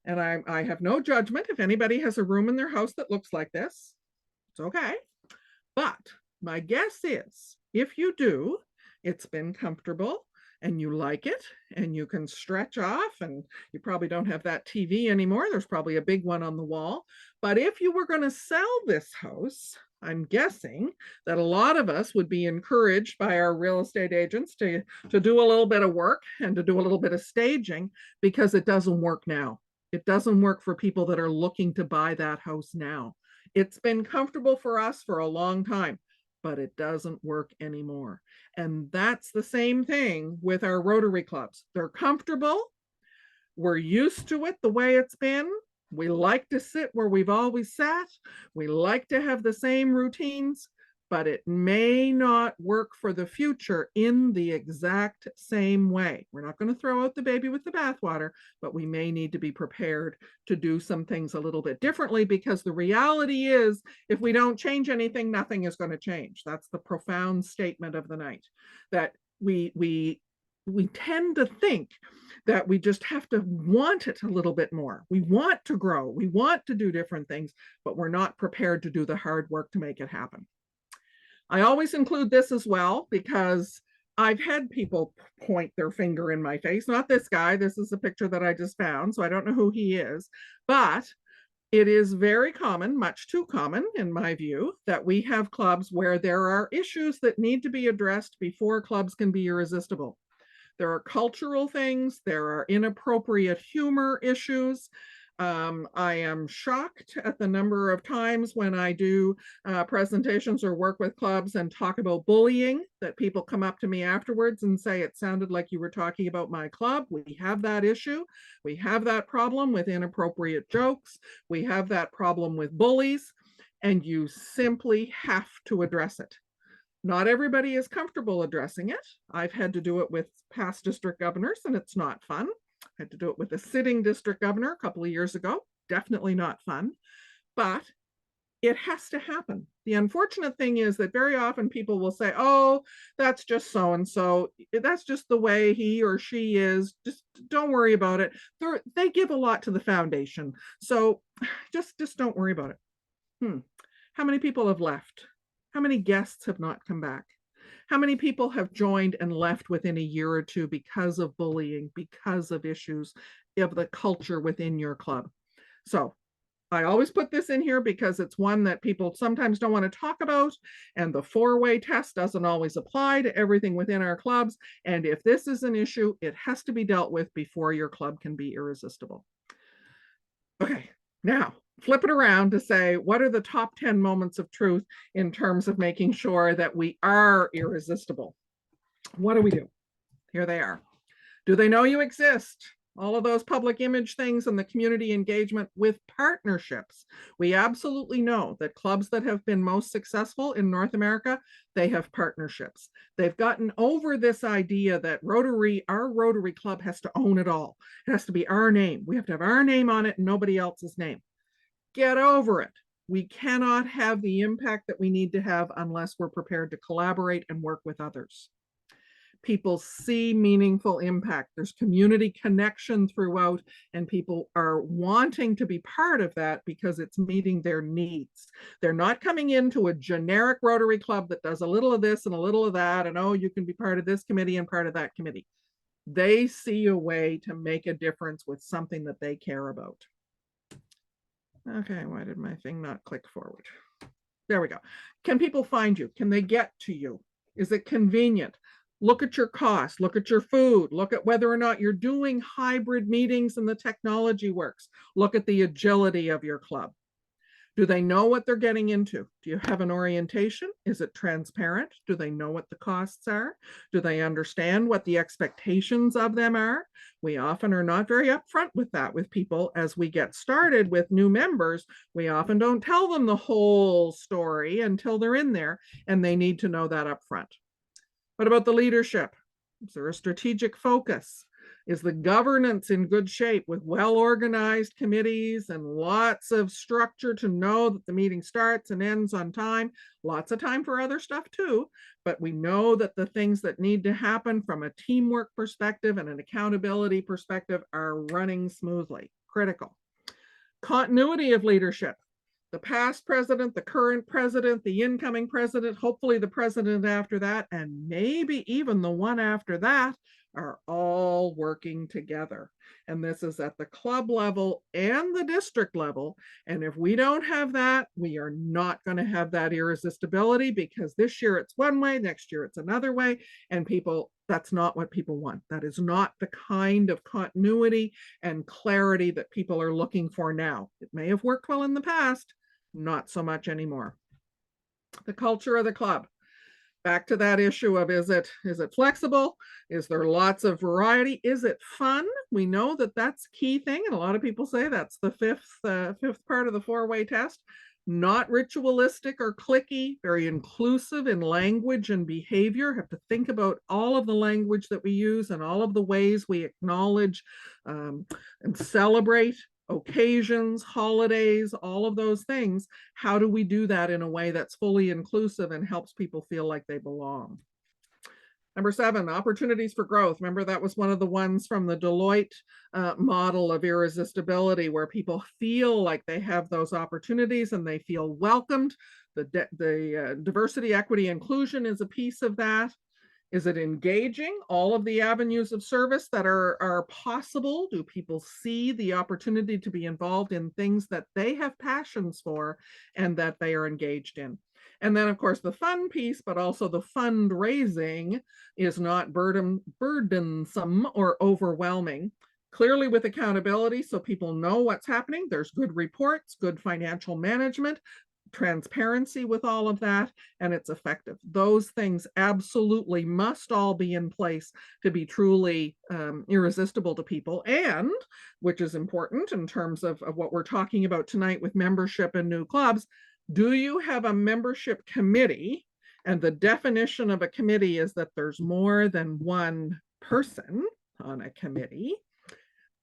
And I have no judgment if anybody has a room in their house that looks like this. It's okay. But my guess is if you do, it's been comfortable and you like it and you can stretch off, and you probably don't have that TV anymore. There's probably a big one on the wall. But if you were going to sell this house, I'm guessing that a lot of us would be encouraged by our real estate agents to do a little bit of work and to do a little bit of staging, because it doesn't work now. It doesn't work for people that are looking to buy that house now. It's been comfortable for us for a long time, but it doesn't work anymore. And that's the same thing with our Rotary clubs. They're comfortable. We're used to it the way it's been. We like to sit where we've always sat. We like to have the same routines, but it may not work for the future in the exact same way. We're not going to throw out the baby with the bathwater, but we may need to be prepared to do some things a little bit differently, because the reality is, if we don't change anything, nothing is going to change. That's the profound statement of the night, that we tend to think that we just have to want it a little bit more. We want to grow, we want to do different things, but we're not prepared to do the hard work to make it happen. I always include this as well, because I've had people point their finger in my face. Not this guy, this is a picture that I just found, so I don't know who he is, but it is very common, much too common in my view, that we have clubs where there are issues that need to be addressed before clubs can be irresistible. There are cultural things, there are inappropriate humor issues. I am shocked at the number of times when I do presentations or work with clubs and talk about bullying, that people come up to me afterwards and say, it sounded like you were talking about my club. We have that issue. We have that problem with inappropriate jokes. We have that problem with bullies, and you simply have to address it. Not everybody is comfortable addressing it. I've had to do it with past district governors, and it's not fun. I had to do it with a sitting district governor a couple of years ago. Definitely not fun, but it has to happen. The unfortunate thing is that very often people will say, oh, that's just so-and-so. That's just the way he or she is. Just don't worry about it. They give a lot to the foundation. So just don't worry about it. How many people have left? How many guests have not come back? How many people have joined and left within a year or two because of bullying, because of issues of the culture within your club? So I always put this in here because it's one that people sometimes don't want to talk about, and the 4-way test doesn't always apply to everything within our clubs. And if this is an issue, it has to be dealt with before your club can be irresistible. Okay, now flip it around to say, what are the top 10 moments of truth in terms of making sure that we are irresistible? What do we do? Here they are. Do they know you exist? All of those public image things and the community engagement with partnerships. We absolutely know that clubs that have been most successful in North America, they have partnerships. They've gotten over this idea that our Rotary Club has to own it all. It has to be our name. We have to have our name on it and nobody else's name. Get over it. We cannot have the impact that we need to have unless we're prepared to collaborate and work with others. People see meaningful impact. There's community connection throughout, and people are wanting to be part of that because it's meeting their needs. They're not coming into a generic Rotary Club that does a little of this and a little of that, and oh, you can be part of this committee and part of that committee. They see a way to make a difference with something that they care about. Okay, why did my thing not click forward? There we go. Can people find you? Can they get to you? Is it convenient? Look at your cost, look at your food, look at whether or not you're doing hybrid meetings and the technology works. Look at the agility of your club. Do they know what they're getting into? Do you have an orientation? Is it transparent? Do they know what the costs are? Do they understand what the expectations of them are? We often are not very upfront with that with people as we get started with new members. We often don't tell them the whole story until they're in there, and they need to know that upfront. What about the leadership? Is there a strategic focus? Is the governance in good shape with well-organized committees and lots of structure to know that the meeting starts and ends on time? Lots of time for other stuff too, but we know that the things that need to happen from a teamwork perspective and an accountability perspective are running smoothly. Critical. Continuity of leadership. The past president, the current president, the incoming president, hopefully the president after that, and maybe even the one after that are all working together. And this is at the club level and the district level. And if we don't have that, we are not going to have that irresistibility, because this year it's one way, next year it's another way. And people, that's not what people want. That is not the kind of continuity and clarity that people are looking for now. It may have worked well in the past, not so much anymore. The culture of the club. Back to that issue of, is it flexible? Is there lots of variety? Is it fun? We know that that's a key thing, and a lot of people say that's the fifth part of the 4-way test. not ritualistic or cliquey, very inclusive in language and behavior. Have to think about all of the language that we use and all of the ways we acknowledge and celebrate occasions, holidays, all of those things. How do we do that in a way that's fully inclusive and helps people feel like they belong? Number 7, opportunities for growth. Remember, that was one of the ones from the Deloitte model of irresistibility, where people feel like they have those opportunities and they feel welcomed. The diversity, equity, inclusion is a piece of that. Is it engaging all of the avenues of service that are possible? Do people see the opportunity to be involved in things that they have passions for and that they are engaged in? And then, of course, the fun piece, but also the fundraising is not burdensome or overwhelming. Clearly with accountability, so people know what's happening. There's good reports, good financial management, transparency with all of that, and it's effective. Those things absolutely must all be in place to be truly irresistible to people, and which is important in terms of what we're talking about tonight with membership and new clubs. Do you have a membership committee? And the definition of a committee is that there's more than one person on a committee.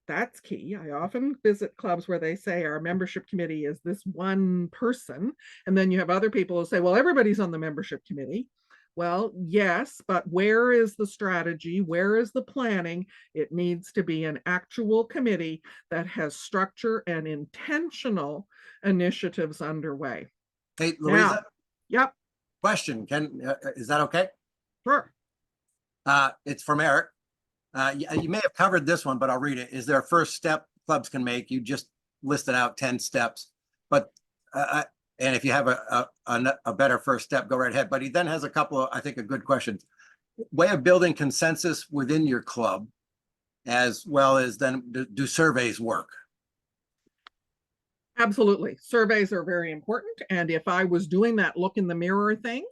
That's key. I often visit clubs where they say our membership committee is this one person. And then you have other people who say, well, everybody's on the membership committee. Well, yes, but where is the strategy? Where is the planning? It needs to be an actual committee that has structure and intentional initiatives underway. Hey, Louisa. Yep. Question, is that okay? Sure. It's from Eric. You may have covered this one, but I'll read it. Is there a first step clubs can make? You just listed out 10 steps, but and if you have a better first step, go right ahead. But he then has a couple of, I think, good questions. Way of building consensus within your club, as well as then do surveys work? Absolutely. Surveys are very important. And if I was doing that look in the mirror thing,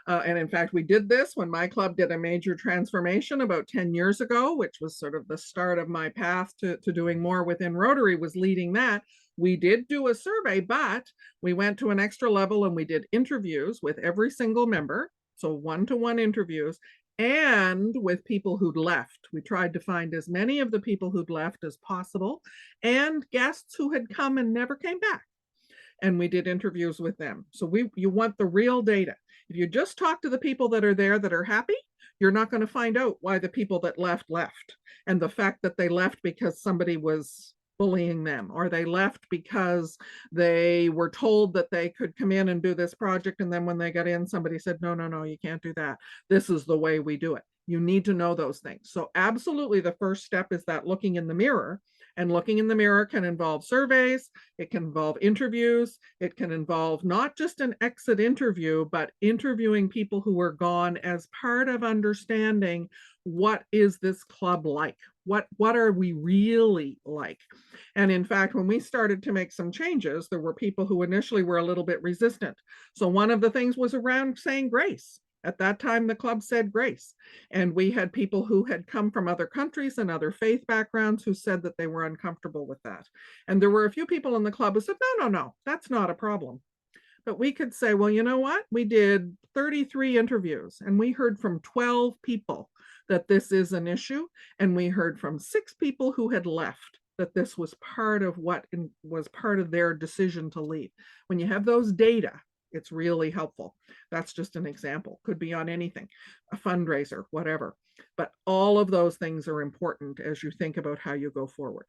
and in fact, we did this when my club did a major transformation about 10 years ago, which was sort of the start of my path to doing more within Rotary, was leading that. We did do a survey, but we went to an extra level and we did interviews with every single member. So one-to-one interviews, and with people who'd left. We tried to find as many of the people who'd left as possible, and guests who had come and never came back. And we did interviews with them. So you want the real data. If you just talk to the people that are there that are happy, you're not going to find out why the people that left. And the fact that they left because somebody was bullying them, or they left because they were told that they could come in and do this project, and then when they got in, somebody said, no, you can't do that. This is the way we do it. You need to know those things. So absolutely, the first step is that looking in the mirror. And looking in the mirror can involve surveys, it can involve interviews, it can involve not just an exit interview, but interviewing people who are gone as part of understanding what is this club like? What are we really like? And in fact, when we started to make some changes, there were people who initially were a little bit resistant. So one of the things was around saying grace. At that time, the club said grace. And we had people who had come from other countries and other faith backgrounds who said that they were uncomfortable with that. And there were a few people in the club who said, no, that's not a problem. But we could say, well, you know what? We did 33 interviews and we heard from 12 people that this is an issue. And we heard from 6 people who had left that this was part of what was part of their decision to leave. When you have those data, it's really helpful. That's just an example. Could be on anything, a fundraiser, whatever. But all of those things are important as you think about how you go forward.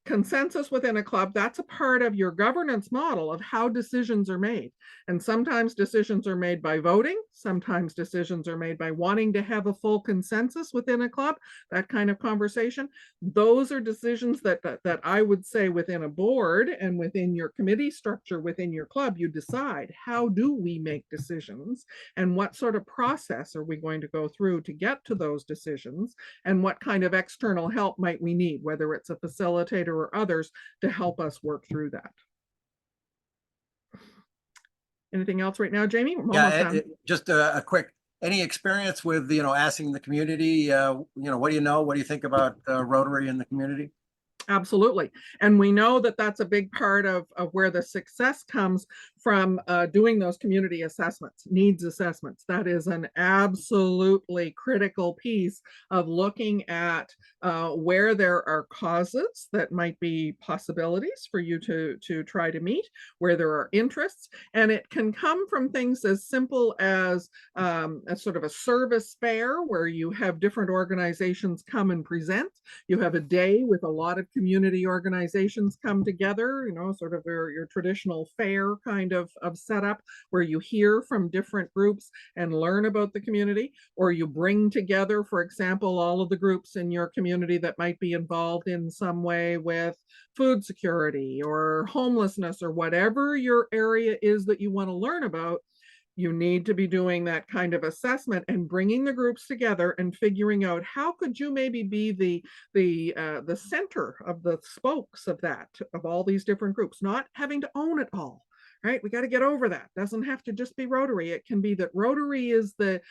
Consensus within a club, that's a part of your governance model of how decisions are made. And sometimes decisions are made by voting. Sometimes decisions are made by wanting to have a full consensus within a club, that kind of conversation. Those are decisions that I would say within a board and within your committee structure within your club, you decide how do we make decisions and what sort of process are we going to go through to get to those decisions, and what kind of external help might we need, whether it's a facilitator or others, to help us work through that. Anything else right now, Jamie? Just a quick, any experience with, asking the community, what do you know? What do you think about Rotary in the community? Absolutely. And we know that that's a big part of where the success comes from, doing those community assessments, needs assessments. That is an absolutely critical piece of looking at where there are causes that might be possibilities for you to try to meet, where there are interests. And it can come from things as simple as a sort of a service fair where you have different organizations come and present. You have a day with a lot of community organizations come together, you know, sort of your traditional fair kind of setup where you hear from different groups and learn about the community, or you bring together, for example, all of the groups in your community that might be involved in some way with food security or homelessness or whatever your area is that you want to learn about. You need to be doing that kind of assessment and bringing the groups together and figuring out how could you maybe be the center of the spokes of that, of all these different groups, not having to own it all. Right, we got to get over that. Doesn't have to just be Rotary. It can be that Rotary is the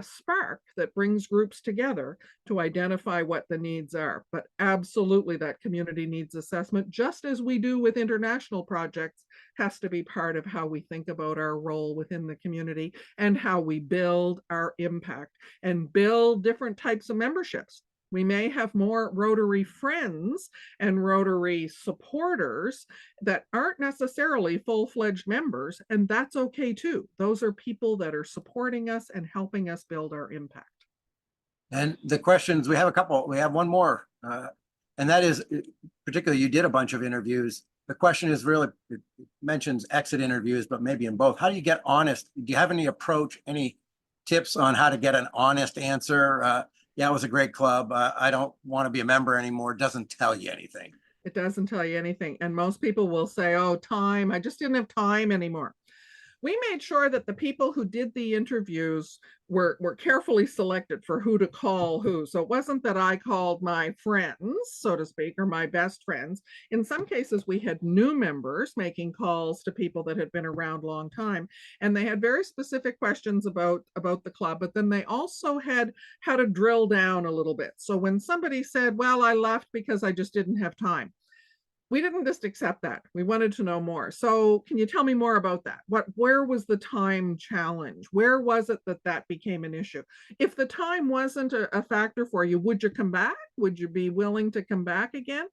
spark that brings groups together to identify what the needs are. But absolutely, that community needs assessment, just as we do with international projects, has to be part of how we think about our role within the community and how we build our impact and build different types of memberships. We may have more Rotary friends and Rotary supporters that aren't necessarily full-fledged members, and that's okay too. Those are people that are supporting us and helping us build our impact. And the questions, we have a couple, we have one more, and that is, particularly you did a bunch of interviews. The question is really, it mentions exit interviews, but maybe in both. How do you get honest? Do you have any approach, any tips on how to get an honest answer? Yeah, it was a great club. I don't want to be a member anymore. It doesn't tell you anything. It doesn't tell you anything. And most people will say, oh, time, I just didn't have time anymore. We made sure that the people who did the interviews were carefully selected for who to call who. So it wasn't that I called my friends, so to speak, or my best friends. In some cases, we had new members making calls to people that had been around a long time, and they had very specific questions about the club, but then they also had how to drill down a little bit. So when somebody said, well, I left because I just didn't have time, we didn't just accept that. We wanted to know more. So can you tell me more about that? Where was the time challenge? Where was it that became an issue? If the time wasn't a factor for you, would you come back? Would you be willing to come back again?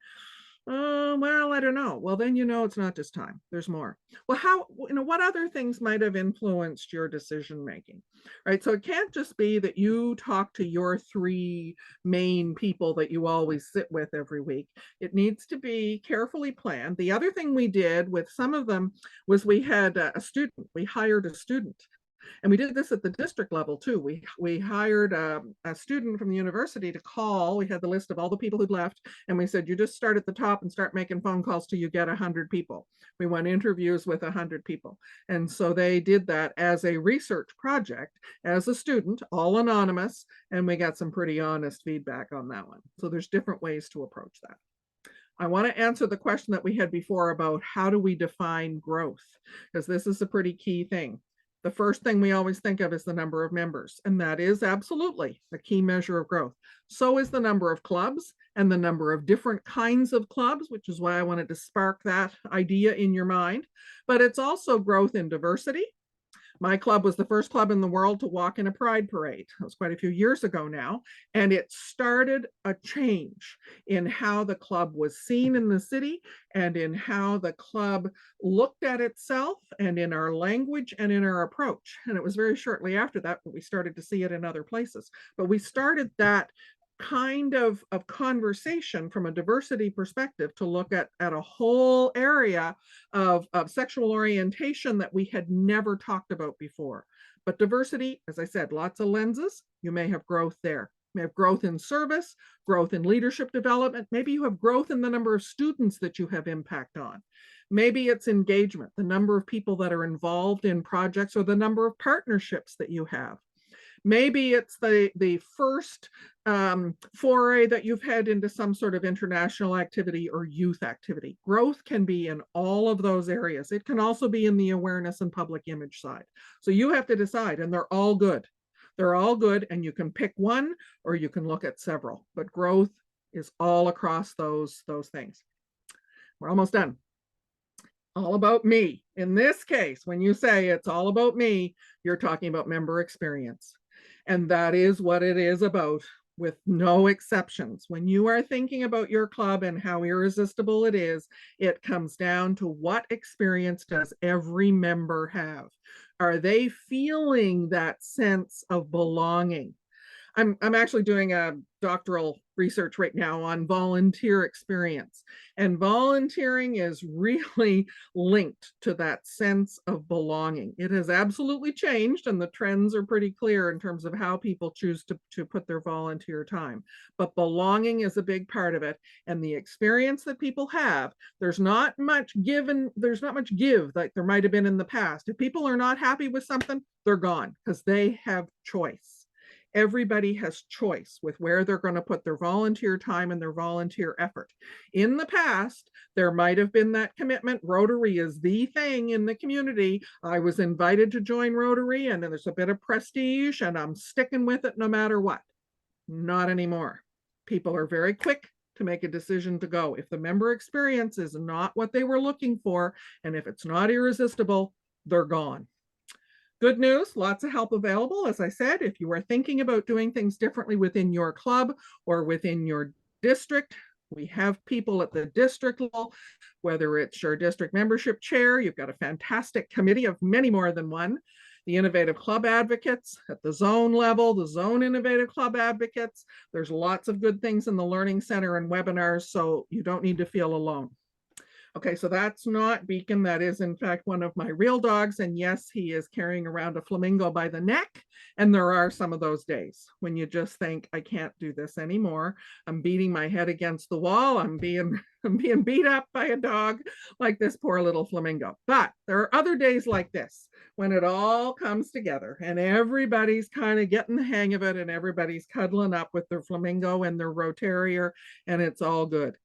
Well, I don't know. Well, then, it's not just time. There's more. Well, what other things might have influenced your decision making, right? So it can't just be that you talk to your 3 main people that you always sit with every week. It needs to be carefully planned. The other thing we did with some of them was we had a student. We hired a student. And we did this at the district level too. We hired a student from the university to call. We had the list of all the people who'd left, and we said, you just start at the top and start making phone calls till you get 100 people. We want interviews with 100 people. And so they did that as a research project, as a student, all anonymous, and we got some pretty honest feedback on that one. So there's different ways to approach that. I want to answer the question that we had before about how do we define growth, because this is a pretty key thing. The first thing we always think of is the number of members, and that is absolutely a key measure of growth. So is the number of clubs and the number of different kinds of clubs, which is why I wanted to spark that idea in your mind. But it's also growth in diversity. My club was the first club in the world to walk in a pride parade. That was quite a few years ago now. And it started a change in how the club was seen in the city and in how the club looked at itself and in our language and in our approach. And it was very shortly after that that we started to see it in other places. But we started that kind of conversation from a diversity perspective to look at a whole area of sexual orientation that we had never talked about before. But diversity, as I said, lots of lenses. You may have growth there. You may have growth in service, growth in leadership development. Maybe you have growth in the number of students that you have impact on. Maybe it's engagement, the number of people that are involved in projects or the number of partnerships that you have. Maybe it's the first foray that you've had into some sort of international activity or youth activity. Growth can be in all of those areas. It can also be in the awareness and public image side. So you have to decide, and they're all good. They're all good, and you can pick one or you can look at several. But growth is all across those things. We're almost done. All about me. In this case, when you say it's all about me, you're talking about member experience. And that is what it is about, with no exceptions. When you are thinking about your club and how irresistible it is, it comes down to what experience does every member have? Are they feeling that sense of belonging? I'm actually doing a doctoral research right now on volunteer experience, and volunteering is really linked to that sense of belonging. It has absolutely changed, and the trends are pretty clear in terms of how people choose to put their volunteer time. But belonging is a big part of it, and the experience that people have, there's not much give like there might have been in the past. If people are not happy with something, they're gone because they have choice. Everybody has choice with where they're going to put their volunteer time and their volunteer effort. In the past, there might have been that commitment. Rotary is the thing in the community. I was invited to join Rotary, and then there's a bit of prestige, and I'm sticking with it no matter what. Not anymore. People are very quick to make a decision to go. If the member experience is not what they were looking for, and if it's not irresistible, they're gone. Good news, lots of help available. As I said, if you are thinking about doing things differently within your club or within your district, we have people at the district level, whether it's your district membership chair, you've got a fantastic committee of many more than one, the innovative club advocates at the zone level, the zone innovative club advocates. There's lots of good things in the Learning Center and webinars, so you don't need to feel alone. Okay, so that's not Beacon. That is, in fact, one of my real dogs. And yes, he is carrying around a flamingo by the neck. And there are some of those days when you just think, I can't do this anymore. I'm beating my head against the wall. I'm being beat up by a dog like this poor little flamingo. But there are other days like this when it all comes together and everybody's kind of getting the hang of it and everybody's cuddling up with their flamingo and their Rotarier, and it's all good.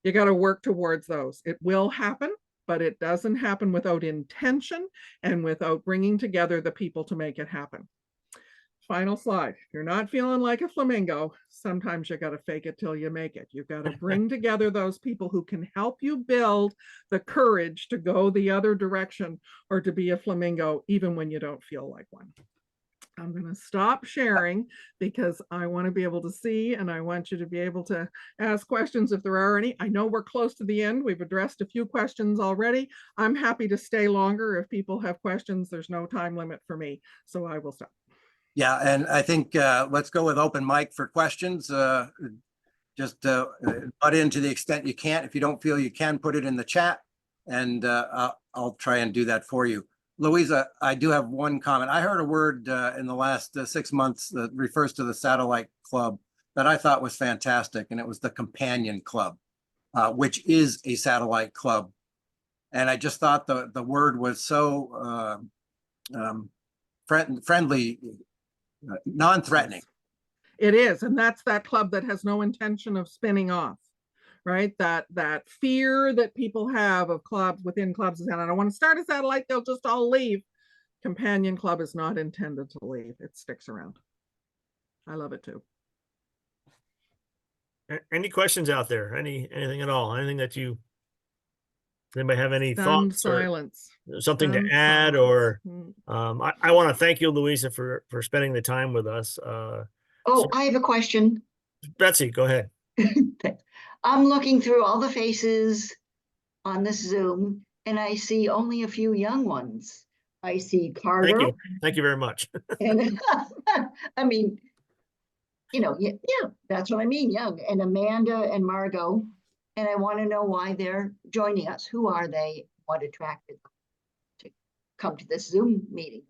You got to work towards those. It will happen, but it doesn't happen without intention and without bringing together the people to make it happen. Final slide. If you're not feeling like a flamingo, sometimes you got to fake it till you make it. You've got to bring together those people who can help you build the courage to go the other direction or to be a flamingo, even when you don't feel like one. I'm going to stop sharing because I want to be able to see, and I want you to be able to ask questions if there are any. I know we're close to the end. We've addressed a few questions already. I'm happy to stay longer if people have questions. There's no time limit for me, so I will stop. Yeah, and I think let's go with open mic for questions. Just butt in to the extent you can. If you don't feel you can, put it in the chat, and I'll try and do that for you. Louisa, I do have one comment. I heard a word in the last 6 months that refers to the satellite club that I thought was fantastic, and it was the companion club, which is a satellite club. And I just thought the word was so friendly, non-threatening. It is, and that's that club that has no intention of spinning off. Right, that fear that people have of clubs within clubs, and I don't want to start a satellite, they'll just all leave. Companion club is not intended to leave. It sticks around. I love it too. Any questions out there? Anything at all? Anything that you, anybody have any thoughts silence or something to add? Or I want to thank you, Louisa, for spending the time with us. I have a question. Betsy, go ahead. I'm looking through all the faces on this Zoom, and I see only a few young ones. I see Carter. Thank you. Thank you very much. And I mean, yeah, that's what I mean, young. And Amanda and Margot. And I want to know why they're joining us. Who are they? What attracted them to come to this Zoom meeting?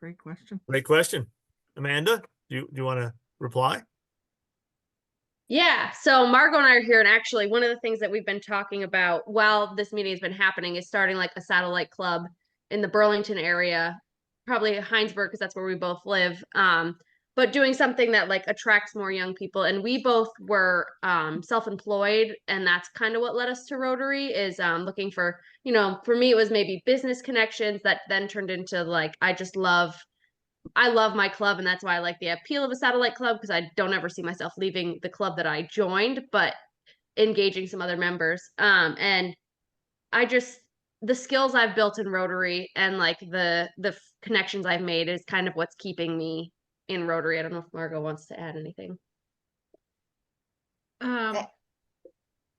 Great question. Great question. Amanda, do you want to reply? Yeah, so Margot and I are here, and actually one of the things that we've been talking about while this meeting has been happening is starting like a satellite club in the Burlington area, probably Heinsberg, because that's where we both live, but doing something that like attracts more young people. And we both were self-employed, and that's kind of what led us to Rotary, is looking for, for me it was maybe business connections that then turned into like, I just love I love my club, and that's why I like the appeal of a satellite club, because I don't ever see myself leaving the club that I joined, but engaging some other members. And I just, the skills I've built in Rotary and like the connections I've made is kind of what's keeping me in Rotary. I don't know if Margot wants to add anything.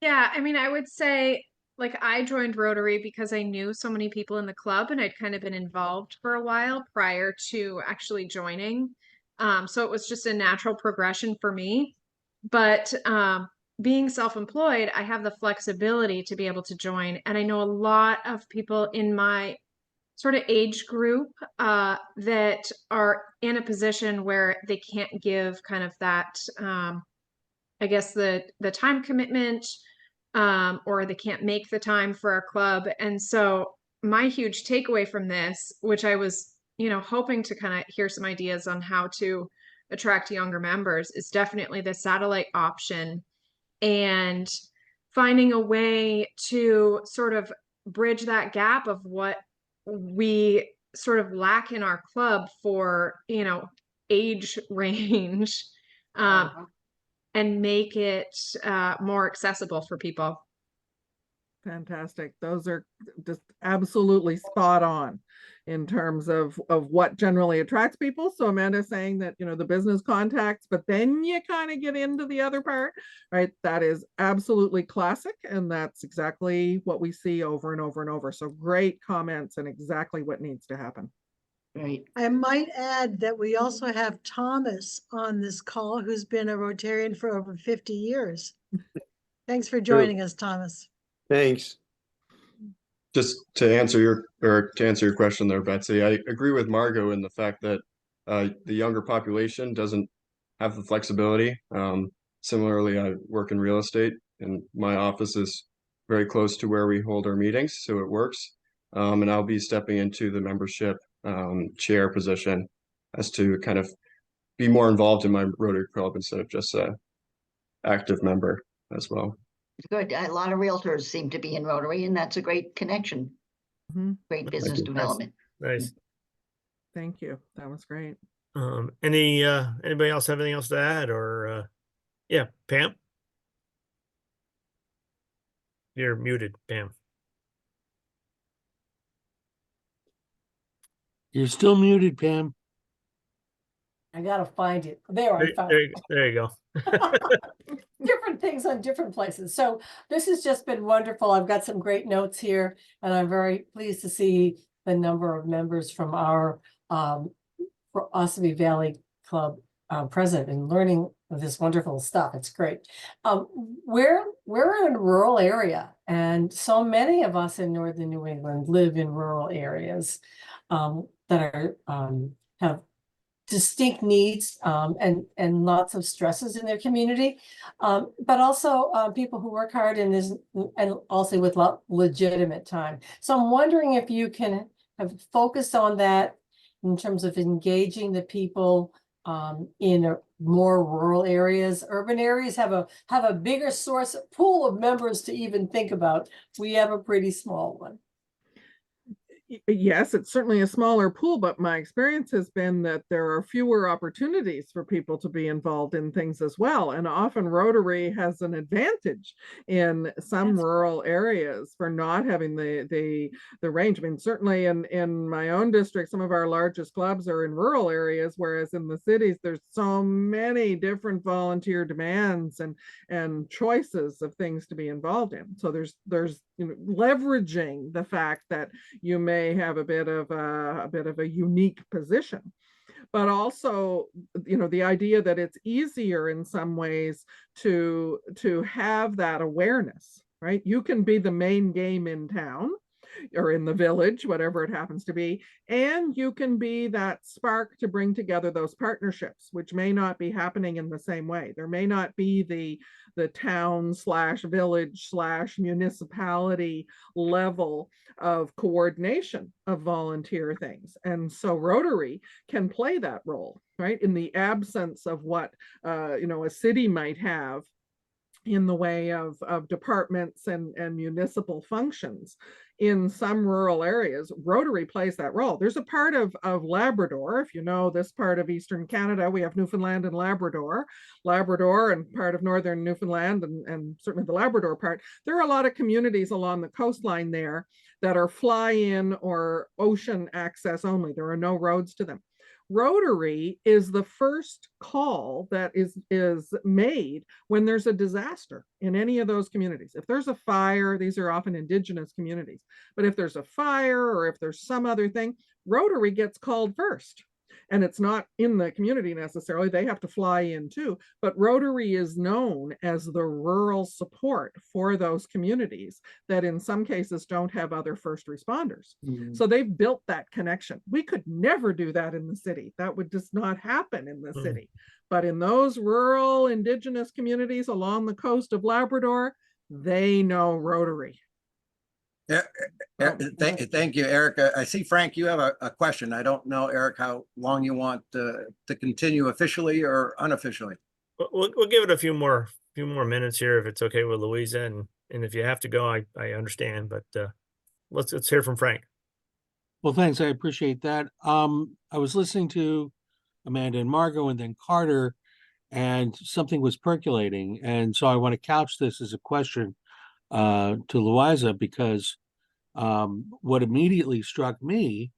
Yeah, I mean, I would say like I joined Rotary because I knew so many people in the club and I'd kind of been involved for a while prior to actually joining. So it was just a natural progression for me. But being self-employed, I have the flexibility to be able to join. And I know a lot of people in my sort of age group that are in a position where they can't give kind of that, I guess the time commitment, or they can't make the time for our club. And so my huge takeaway from this, which I was, hoping to kind of hear some ideas on how to attract younger members, is definitely the satellite option and finding a way to sort of bridge that gap of what we sort of lack in our club for, age range, and make it more accessible for people. Fantastic. Those are just absolutely spot on in terms of what generally attracts people. So Amanda's saying that, the business contacts, but then you kind of get into the other part, right? That is absolutely classic. And that's exactly what we see over and over and over. So great comments and exactly what needs to happen. Right. I might add that we also have Thomas on this call, who's been a Rotarian for over 50 years. Thanks for joining us, Thomas. Thanks. Just to answer your question there, Betsy, I agree with Margot in the fact that the younger population doesn't have the flexibility. Similarly, I work in real estate and my office is very close to where we hold our meetings, so it works. And I'll be stepping into the membership chair position as to kind of be more involved in my Rotary Club instead of just a active member as well. Good. A lot of realtors seem to be in Rotary, and that's a great connection. Great business development. Nice. Thank you. That was great. Anybody else have anything else to add, or yeah, Pam? You're muted, Pam. You're still muted, Pam. I gotta find it. There, I found it. There you go. Different things on different places. So this has just been wonderful. I've got some great notes here, and I'm very pleased to see the number of members from our Ossipee Valley Club present and learning this wonderful stuff. It's great. We're in a rural area, and so many of us in northern New England live in rural areas that are have distinct needs and lots of stresses in their community, but also people who work hard and also with legitimate time. So I'm wondering if you can have focused on that in terms of engaging the people in more rural areas. Urban areas have a bigger pool of members to even think about. We have a pretty small one. Yes, it's certainly a smaller pool, but my experience has been that there are fewer opportunities for people to be involved in things as well. And often Rotary has an advantage in some rural areas for not having the range. I mean, certainly in my own district, some of our largest clubs are in rural areas, whereas in the cities, there's so many different volunteer demands and choices of things to be involved in. So there's leveraging the fact that you may have a bit of a unique position, but also, the idea that it's easier in some ways to have that awareness, right? You can be the main game in town or in the village, whatever it happens to be, and you can be that spark to bring together those partnerships, which may not be happening in the same way. There may not be the town/village/municipality level of coordination of volunteer things. And so Rotary can play that role, right? In the absence of what, a city might have in the way of departments and municipal functions. In some rural areas, Rotary plays that role. There's a part of Labrador, if you know this part of Eastern Canada, we have Newfoundland and Labrador and part of Northern Newfoundland and certainly the Labrador part. There are a lot of communities along the coastline there that are fly-in or ocean access only. There are no roads to them. Rotary is the first call that is made when there's a disaster in any of those communities. If there's a fire, these are often Indigenous communities, but if there's a fire or if there's some other thing, Rotary gets called first. And it's not in the community necessarily, they have to fly in too, but Rotary is known as the rural support for those communities that in some cases don't have other first responders. So they've built that connection. We could never do that in the city. That would just not happen in the city. But in those rural Indigenous communities along the coast of Labrador, they know Rotary. Thank you, Eric. I see, Frank, you have a question. I don't know, Eric, how long you want to continue officially or unofficially. We'll give it a few more minutes here if it's okay with Louisa, and if you have to go, I understand. But let's hear from Frank. Well, thanks. I appreciate that. I was listening to Amanda and Margot and then Carter, and something was percolating, and so I want to couch this as a question to Louisa, because what immediately struck me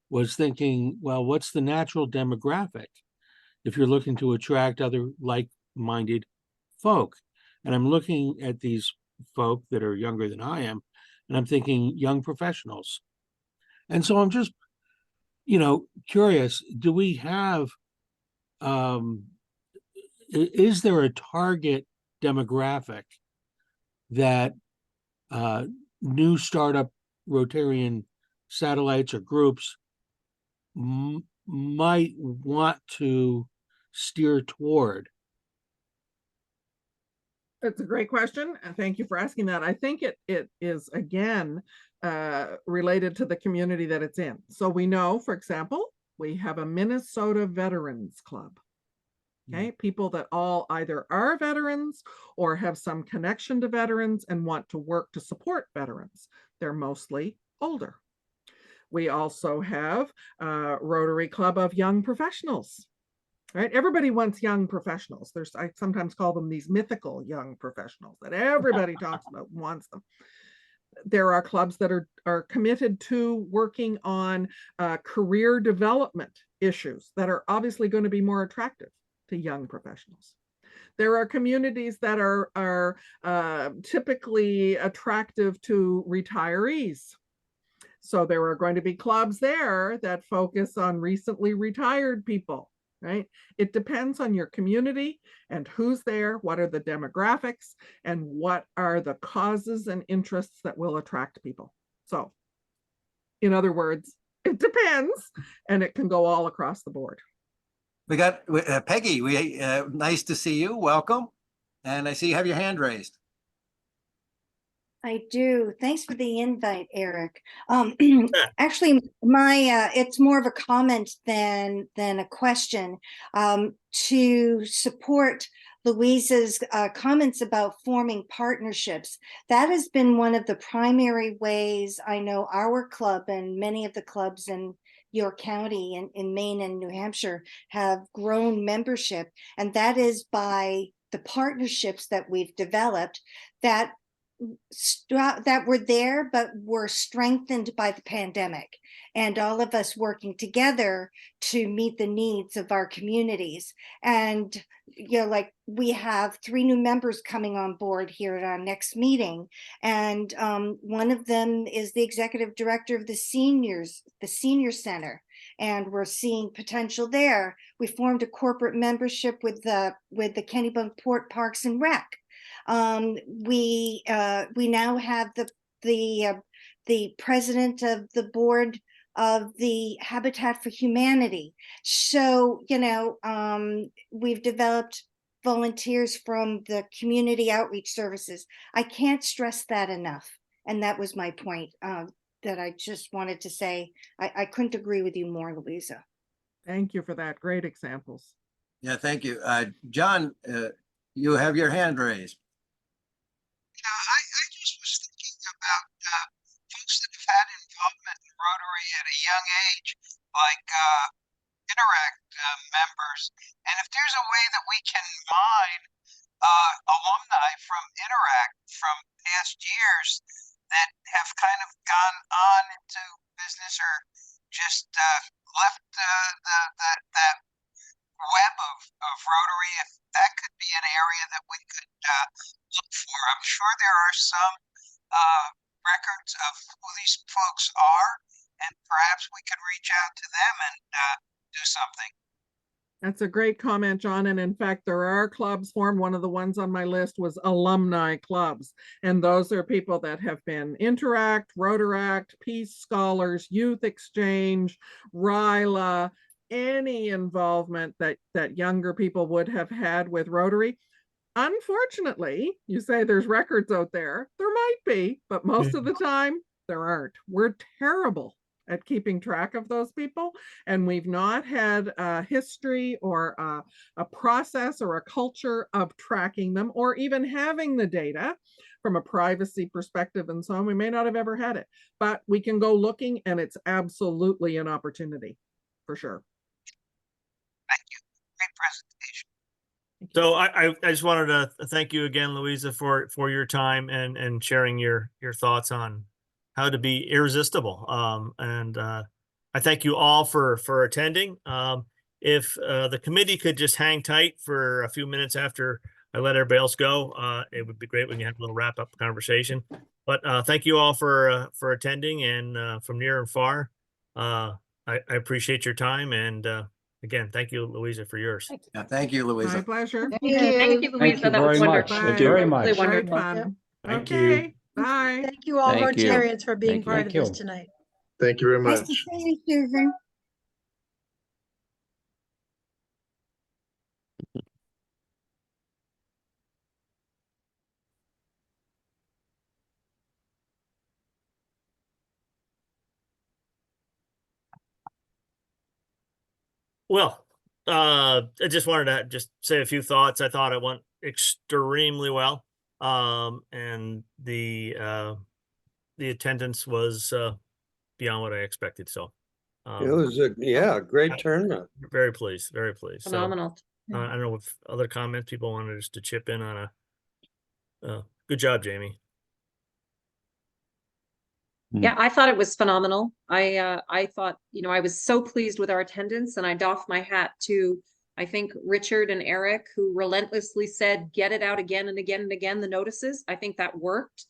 was thinking, well, what's the natural demographic if you're looking to attract other like-minded folk? And I'm looking at these folk that are younger than I am, and I'm thinking young professionals. And so I'm just, curious, do we have, is there a target demographic that new startup Rotarian satellites or groups might want to steer toward? That's a great question. Thank you for asking that. I think it is, again, related to the community that it's in. So we know, for example, we have a Minnesota Veterans Club. Okay, people that all either are veterans or have some connection to veterans and want to work to support veterans. They're mostly older. We also have a Rotary Club of Young Professionals. Right? Everybody wants young professionals. I sometimes call them these mythical young professionals that everybody talks about, wants them. There are clubs that are committed to working on career development issues that are obviously going to be more attractive to young professionals. There are communities that are typically attractive to retirees. So there are going to be clubs there that focus on recently retired people, right? It depends on your community and who's there, what are the demographics, and what are the causes and interests that will attract people. So in other words, it depends, and it can go all across the board. We got Peggy. Nice to see you. Welcome. And I see you have your hand raised. I do. Thanks for the invite, Eric. Actually, it's more of a comment than a question. To support Louisa's comments about forming partnerships, that has been one of the primary ways I know our club and many of the clubs in York County in Maine and New Hampshire have grown membership, and that is by the partnerships that we've developed that were there but were strengthened by the pandemic, and all of us working together to meet the needs of our communities. And like we have 3 new members coming on board here at our next meeting, and one of them is the executive director of the senior center, and we're seeing potential there. We formed a corporate membership with the Kennebunkport Parks and Rec. We now have the president of the board of the Habitat for Humanity. So, we've developed volunteers from the community outreach services. I can't stress that enough. And that was my point that I just wanted to say. I couldn't agree with you more, Louisa. Thank you for that. Great examples. Yeah, thank you. John, you have your hand raised. like Interact members. And if there's a way that we can mine alumni from Interact from past years that have kind of gone on into business or just left that web of Rotary, if that could be an area that we could look for. I'm sure there are some records of who these folks are, and perhaps we could reach out to them and do something. That's a great comment, John. And in fact, there are clubs formed. One of the ones on my list was alumni clubs. And those are people that have been Interact, Rotaract, Peace Scholars, Youth Exchange, RILA, any involvement that younger people would have had with Rotary. Unfortunately, you say there's records out there. There might be, but most of the time there aren't. We're terrible at keeping track of those people, and we've not had a history or a process or a culture of tracking them, or even having the data from a privacy perspective and so on. We may not have ever had it, but we can go looking, and it's absolutely an opportunity for sure. Thank you. Great presentation. So I just wanted to thank you again, Louisa, for your time and sharing your thoughts on how to be irresistible. And I thank you all for attending. If the committee could just hang tight for a few minutes after I let everybody else go, it would be great. We can have a little wrap up conversation. But thank you all for attending, and from near and far. I appreciate your time, and again, thank you, Louisa, for yours. Yeah, thank you, Louisa. My pleasure. Thank you. Thank you, Louisa. That was wonderful. Thank you Really very wonderful. fun. Thank Okay, you. bye. Thank you all Thank you. Rotarians for being Thank you. part of Thank this you. tonight. Thank you very Nice much. to see you, Susan. Well, I just wanted to just say a few thoughts. I thought it went extremely well. And the attendance was beyond what I expected. So It was a great turnout. very pleased, very pleased. Phenomenal. So I don't know if other comments people wanted us to chip in on a good job, Jamie. Yeah, I thought it was phenomenal. I thought, I was so pleased with our attendance, and I doff my hat to, I think, Richard and Eric, who relentlessly said, get it out again and again and again, the notices. I think that worked.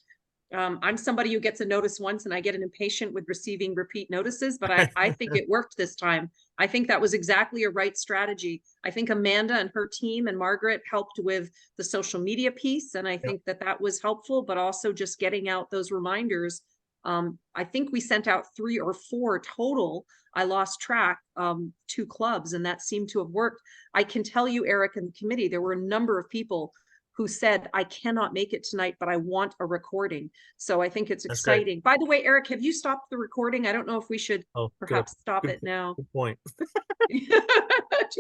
I'm somebody who gets a notice once and I get impatient with receiving repeat notices, but I think it worked this time. I think that was exactly a right strategy. I think Amanda and her team and Margaret helped with the social media piece, and I think that was helpful, but also just getting out those reminders. I think we sent out 3 or 4 total. I lost track, 2 clubs, and that seemed to have worked. I can tell you, Eric, and the committee, there were a number of people who said, I cannot make it tonight, but I want a recording. So I think it's exciting. By the way, Eric, have you stopped the recording? I don't know if we should perhaps stop it now. Good point.